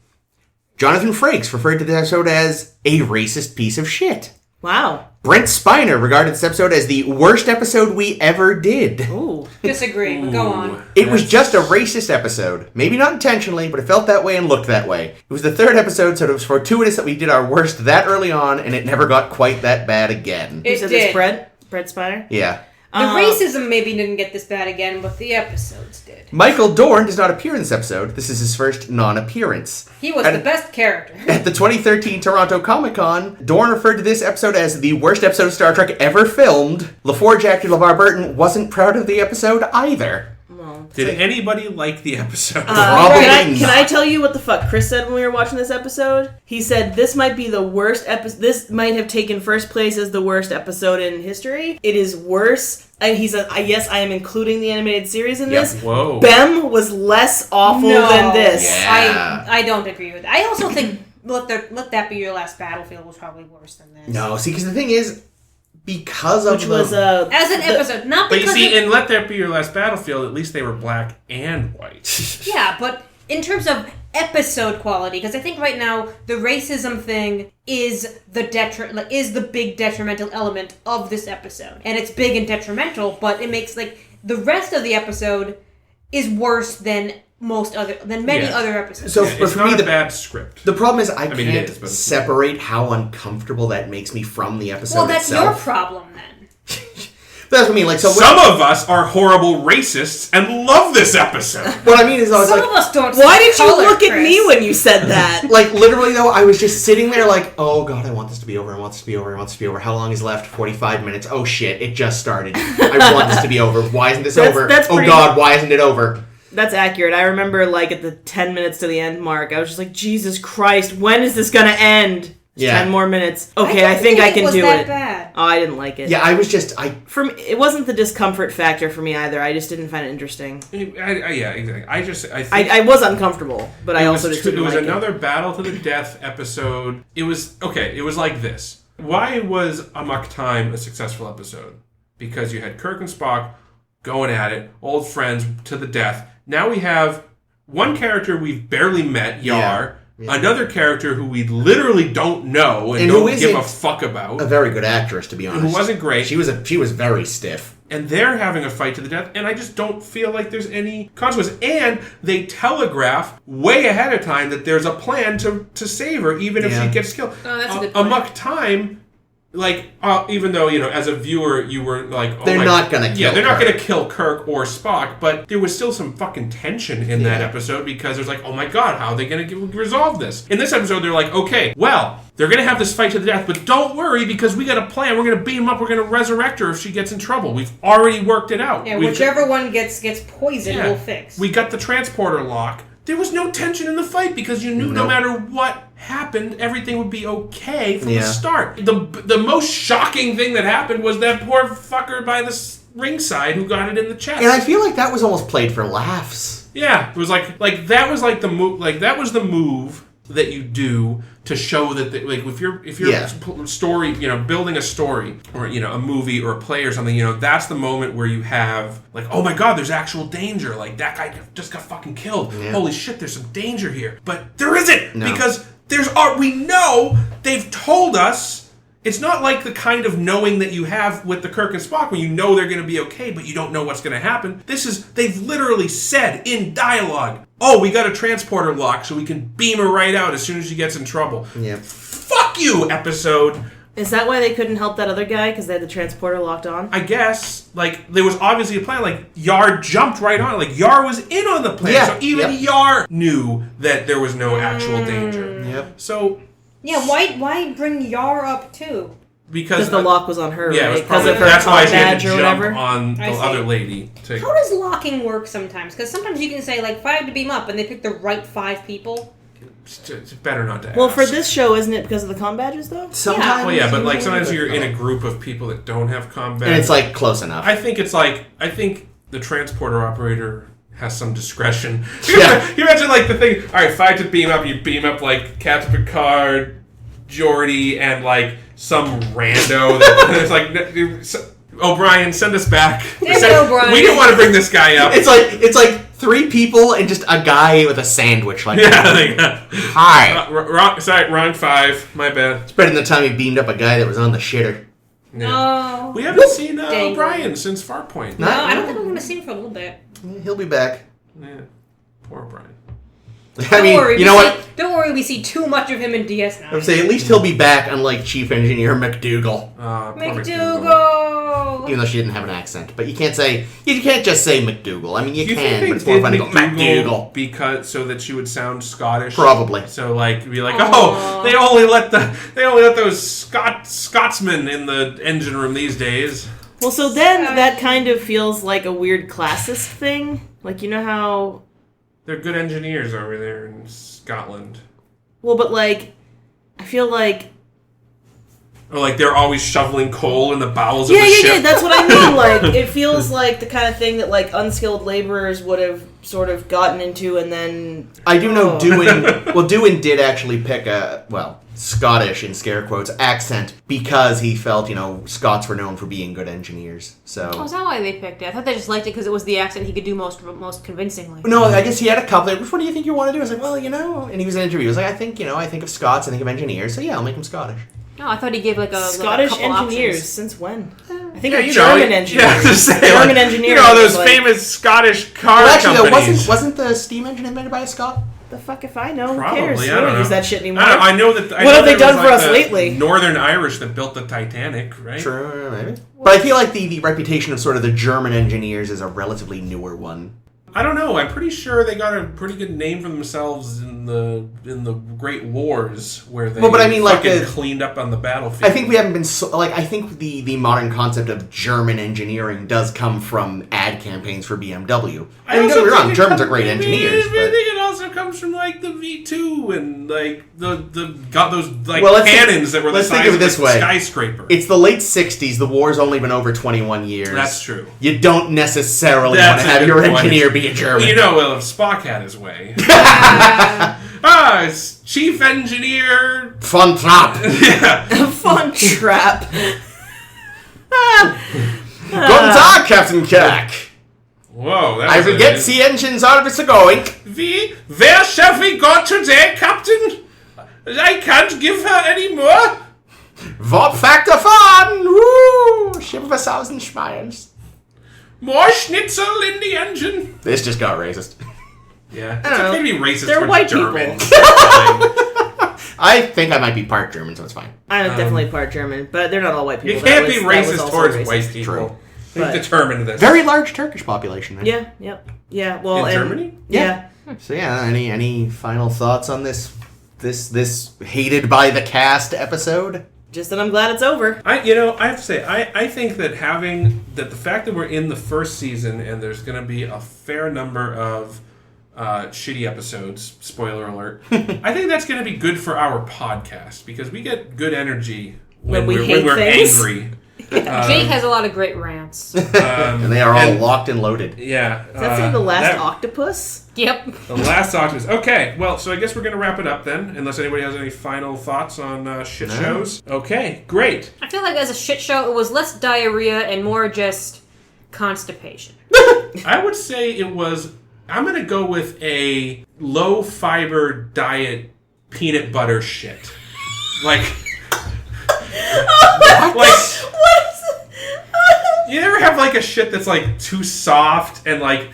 Jonathan Frakes referred to this episode as a racist piece of shit.
Wow.
Brent Spiner regarded this episode as the worst episode we ever did.
Ooh.
Disagree, but go on.
It was just a racist episode. Maybe not intentionally, but it felt that way and looked that way. It was the third episode, so it was fortuitous that we did our worst that early on, and it never got quite that bad again.
You said this, Brett Spiner?
Yeah.
The racism maybe didn't get this bad again, but the episodes did.
Michael Dorn does not appear in this episode. This is his first non-appearance.
He was the best character.
At the 2013 Toronto Comic-Con, Dorn referred to this episode as the worst episode of Star Trek ever filmed. LaForge actor LeVar Burton wasn't proud of the episode either.
Did anybody like the episode?
Can I tell you what the fuck Chris said when we were watching this episode? He said this might be the worst episode. This might have taken first place as the worst episode in history. It is worse. And he said, yes, I am including the animated series in this.
Whoa.
Bem was less awful than this.
Yeah.
I don't agree with that. I also think Let That Be Your Last Battlefield was probably worse than this.
No, see, because the thing is, because of
Which was
as an episode, not
But
because
you see, in Let That Be Your Last Battlefield, at least they were black and white.
Yeah, but in terms of episode quality, because I think right now the racism thing is the big detrimental element of this episode, and it's big and detrimental, but it makes the rest of the episode is worse than many other episodes.
So
It's
for
not
me,
a bad script.
the problem is I
mean, it
can't
is, but it's
separate how uncomfortable that makes me from the episode
Well, that's
itself.
your problem then.
But that's what I mean. Like, so
Some of us are horrible racists and love this episode.
what I mean is, I was
Some
like,
of us don't.
Why
see
did you
color,
look at
Chris.
me when you said that?
like literally though, I was just sitting there like, oh god, I want this to be over. I want this to be over. I want this to be over. How long is left? 45 minutes. Oh shit, it just started. I want this to be over. Why isn't this over?
That's
Oh
pretty
god, why isn't it over?
That's accurate. I remember, at the 10 minutes to the end mark, I was just like, Jesus Christ, when is this gonna end?
Yeah.
10 more minutes. Okay, I think I can do it.
Bad.
Oh, I didn't like it.
Yeah, I was just
For me, it wasn't the discomfort factor for me either. I just didn't find it interesting.
Yeah, exactly. I think
I was uncomfortable, but I also just didn't like it.
It was another battle to the death episode. It was like this. Why was Amok Time a successful episode? Because you had Kirk and Spock going at it, old friends to the death. Now we have one character we've barely met, Yar. Yeah. Another character who we literally don't know and don't give a fuck about.
A very good actress, to be honest.
Who wasn't great.
She was very stiff.
And they're having a fight to the death, and I just don't feel like there's any consequence. And they telegraph way ahead of time that there's a plan to save her, even if she gets killed.
Oh, that's a good point.
Amok Time, even though, as a viewer, you were like, oh,
they're not gonna kill
Yeah, they're not
Kirk.
gonna kill Kirk or Spock, but there was still some fucking tension in that episode because there's oh my god, how are they gonna resolve this? In this episode, they're like, okay, well, they're gonna have this fight to the death, but don't worry because we got a plan. We're gonna beam up. We're gonna resurrect her if she gets in trouble. We've already worked it out.
Yeah, whichever one gets poisoned, we'll fix.
We got the transporter lock. There was no tension in the fight because you knew no matter what happened, everything would be okay from the start. The most shocking thing that happened was that poor fucker by the ringside who got it in the chest.
And I feel like that was almost played for laughs.
Yeah, it was that was the move. That was the move that you do to show that if you're story, building a story or a movie or a play or something, that's the moment where you have oh my god, there's actual danger, that guy just got fucking killed. Holy shit, there's some danger here. But there isn't because we know they've told us. It's not like the kind of knowing that you have with the Kirk and Spock when you know they're going to be okay, but you don't know what's going to happen. They've literally said in dialogue, oh, we got a transporter lock so we can beam her right out as soon as she gets in trouble.
Yeah.
Fuck you, episode.
Is that why they couldn't help that other guy? Because they had the transporter locked on?
I guess. There was obviously a plan. Yar jumped right on it. Yar was in on the plan.
Yeah.
So even Yar knew that there was no actual danger.
Yep.
So...
Yeah, why bring Yar up too?
Because the lock was on her,
yeah,
right?
it was probably,
of her
that's why she had to
badge or
jump
whatever?
on the other lady.
How does locking work sometimes? Because sometimes you can say 5 to beam up, and they pick the right 5 people.
It's better not to ask.
Well, for this show, isn't it because of the comm badges, though?
Sometimes.
Well, yeah, but sometimes you're in a group of people that don't have combat.
And it's close enough.
I think the transporter operator has some discretion.
Yeah.
You imagine the thing, alright, 5 to beam up, you beam up Captain Picard, Geordi, and some rando that's O'Brien, send us back.
O'Brien.
We didn't want to bring this guy up.
It's like 3 people and just a guy with a sandwich. Hi.
Wrong 5. My bad.
It's better than the time he beamed up a guy that was on the shitter.
Yeah.
Oh.
We haven't seen O'Brien since Farpoint.
No, I don't think we're going to see him for a little bit.
He'll be back.
Yeah. Poor O'Brien.
Don't worry, we see too much of him in DS9.
I would say at least he'll be back, unlike Chief Engineer McDougal.
McDougal! McDougal?
Even though she didn't have an accent. But you can't just say McDougal. I mean, you
Do you
can,
think
but it's
they
more
did
funny to go, McDougal.
because so that she would sound Scottish?
Probably.
So like be like,
Aww.
oh, they only let those Scotsmen in the engine room these days.
Well, so then that kind of feels like a weird classist thing. Like, you know how...
They're good engineers over there in Scotland.
Well, but like, I feel like...
Or like they're always shoveling coal in the bowels of the ship.
Yeah, that's what I mean. Like, it feels like the kind of thing that like unskilled laborers would have sort of gotten into, and then
I do know Doohan did actually pick a, Scottish, in scare quotes, accent because he felt, Scots were known for being good engineers. So.
Oh, is that why they picked it? I thought they just liked it because it was the accent he could do most convincingly.
No, I guess he had a couple. Which one do you think you want to do? I was like, and he was in an interview. He was like, I think of Scots, I think of engineers, so yeah, I'll make him Scottish.
No, I thought he gave like a
Scottish
like a couple
engineers.
options.
Since when? I think of
you
German engineers.
Yeah, to say,
German engineers.
those
like,
famous Scottish car
Well, actually,
companies.
wasn't the steam engine invented by a Scot?
The fuck if I know?
Probably,
Who cares?
I
We
don't
don't
know.
use that shit anymore.
I know that.
What have they done for us lately?
Northern Irish that built the Titanic, right?
True, maybe. But I feel like the reputation of sort of the German engineers is a relatively newer one.
I don't know. I'm pretty sure they got a pretty good name for themselves in the Great Wars, where they fucking cleaned up on the battlefield.
I think we haven't been I think the modern concept of German engineering does come from ad campaigns for BMW. I mean, don't get me wrong, Germans are great engineers.
I
But...
think it also comes from like the V2 and like the got those like
let's
cannons that were the
let's think
size
of
of
it this
a
way.
skyscraper.
It's the late 60s. The war's only been over 21 years.
That's true.
You don't necessarily want to have your engineer be a German.
Well, if Spock had his way. It's Chief Engineer...
Fun trap.
Yeah.
Fun trap.
Guten Tag, Captain Kirk.
Whoa, that
I
was
forget the engines out of it's a-going.
Where shall we go today, Captain? I can't give her any more.
Warp Factor fun. Woo! Ship of 1,000 smiles.
More schnitzel in the engine.
This just got racist.
Yeah, it's okay to be racist
They're
towards
white
Germans.
I think I might be part German, so it's fine.
I'm definitely part German, but they're not all white people.
You can't be
That was
racist
also
towards
racist.
white people.
True.
We've
But-
determined this.
Very large Turkish population, right?
Yeah, yep. Yeah, well,
In Germany?
Yeah.
So yeah, any final thoughts on this hated by the cast episode?
Just that I'm glad it's over.
I have to say, I think that the fact that we're in the first season and there's going to be a fair number of shitty episodes, spoiler alert, I think that's going to be good for our podcast because we get good energy when we're
things.
angry.
Jake has a lot of great rants.
And they are all locked and loaded.
Yeah.
Does that say the last octopus?
Yep.
The last octopus. Okay, well, so I guess we're going to wrap it up then, unless anybody has any final thoughts on shit shows. Okay, great.
I feel like as a shit show, it was less diarrhea and more just constipation.
I would say it was... I'm going to go with a low-fiber diet peanut butter shit. Like... You ever have like a shit that's like too soft and like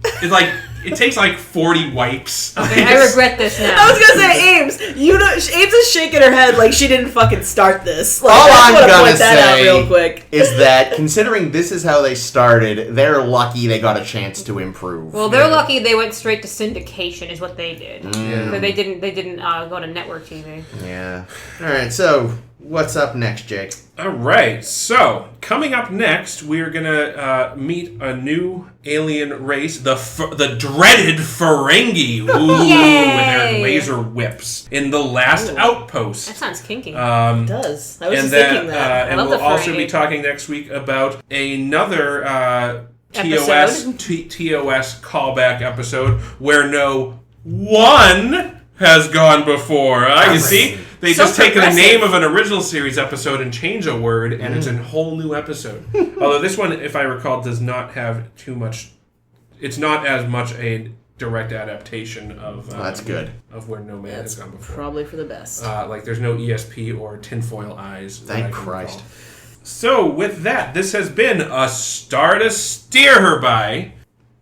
it takes like 40 wipes?
Okay, I regret this now.
I was gonna say, Ames. Ames is shaking her head like she didn't fucking start this. Like,
All
I
I'm
wanna
gonna
point that out
say
real quick.
is that considering this is how they started, they're lucky they got a chance to improve.
Well, they're lucky they went straight to syndication, is what they did.
Yeah.
So they didn't go to network TV.
Yeah. All right. So what's up next, Jake?
All right. So coming up next, we are gonna meet a new alien race, the dreaded Ferengi, with their laser whips in the last outpost.
That sounds kinky.
It does. I was just thinking that.
And
love
we'll
the
also
Ferengi.
be talking next week about another TOS callback episode where no one has gone before. You see? They
So
just take the
progressive.
name of an original series episode and change a word, and it's a whole new episode. Although this one, if I recall, does not have too much... It's not as much a direct adaptation of...
That's good.
Of where no man has gone before.
Probably for the best.
Like, there's no ESP or tinfoil eyes. that I
Thank
can
Christ.
recall. So, with that, this has been a Star to Steer Her By.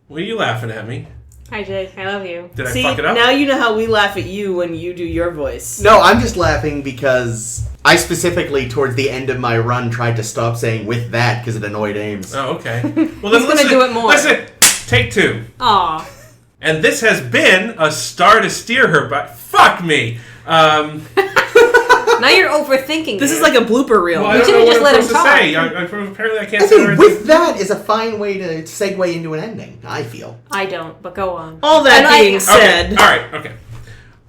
What are you laughing at me?
Hi, Jake. I love you.
Did
See,
I fuck it up?
now you know how we laugh at you when you do your voice.
No, I'm just laughing because I specifically, towards the end of my run, tried to stop saying "with that" because it annoyed Ames.
Oh, okay. Well, then
He's gonna do it more.
Listen, take 2.
Aw.
And this has been a star to steer her by. Fuck me.
Now you're overthinking
This
it.
is like a blooper reel.
Well, I
You
don't know
should've
what
just
I'm
let
supposed
him
to say. Apparently, I can't
I
say
think
anything.
"with that" is a fine way to segue into an ending, I feel.
I don't, but go on.
All that
And
being said,
Okay, all right, okay.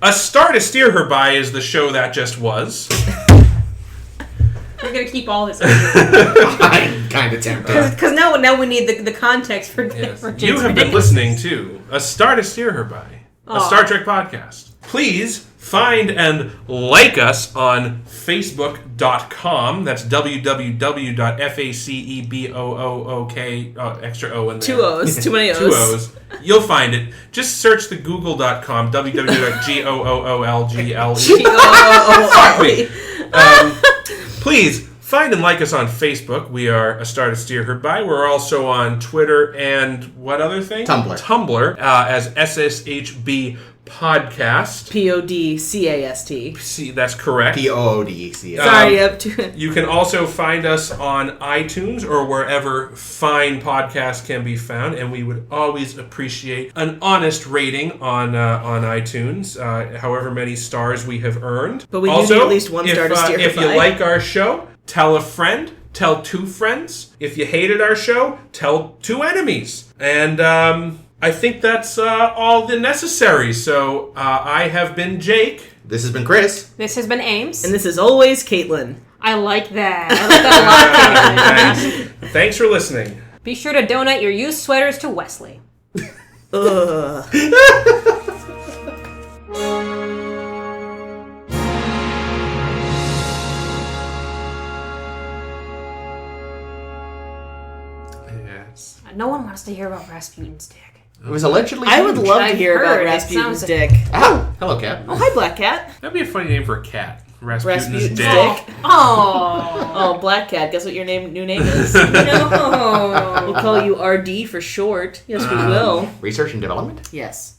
A Star to Steer Her By is the show that just was.
We're going to keep all this.
I'm kind of tempted.
Because now we need the context for,
Yes.
for Jake's
You have been
ridiculous.
listening to A Star to Steer Her By, a
Aw.
Star Trek podcast. Please find and like us on Facebook.com. That's www.facebook, extra O in there.
2 O's. Too many O's.
2 O's. You'll find it. Just search the google.com, www.google. Fuck me. Please find and like us on Facebook. We are A Star to Steer Her By. We're also on Twitter and what other thing?
Tumblr.
As SSHB Podcast.
Podcast.
See, that's correct.
POODC.
Sorry, up to
You can also find us on iTunes or wherever fine podcasts can be found, and we would always appreciate an honest rating on iTunes, however many stars we have earned.
But we do
also,
need at least 1 star to steer
if
her
you
by.
like our show, tell a friend, tell 2 friends. If you hated our show, tell 2 enemies. And I think that's all the necessary. So I have been Jake.
This has been Chris.
This has been Ames.
And this is always Caitlin.
I like that. I like that a lot, Caitlin.
Thanks for listening.
Be sure to donate your used sweaters to Wesley.
Ugh.
Yes.
No one wants to hear about Rasputin's dick.
It was allegedly
I would
huge.
love to
I've
hear about
heard it
Rasputin's
sounds-
dick.
Ow! Hello, cat.
Oh, hi, Black Cat.
That'd be a funny name for a cat. Rasputin's
Rasputin's
dick.
dick.
Oh.
Oh, Black Cat. Guess what your new name is?
No.
We'll call you RD for short. Yes, we will.
Research and development?
Yes.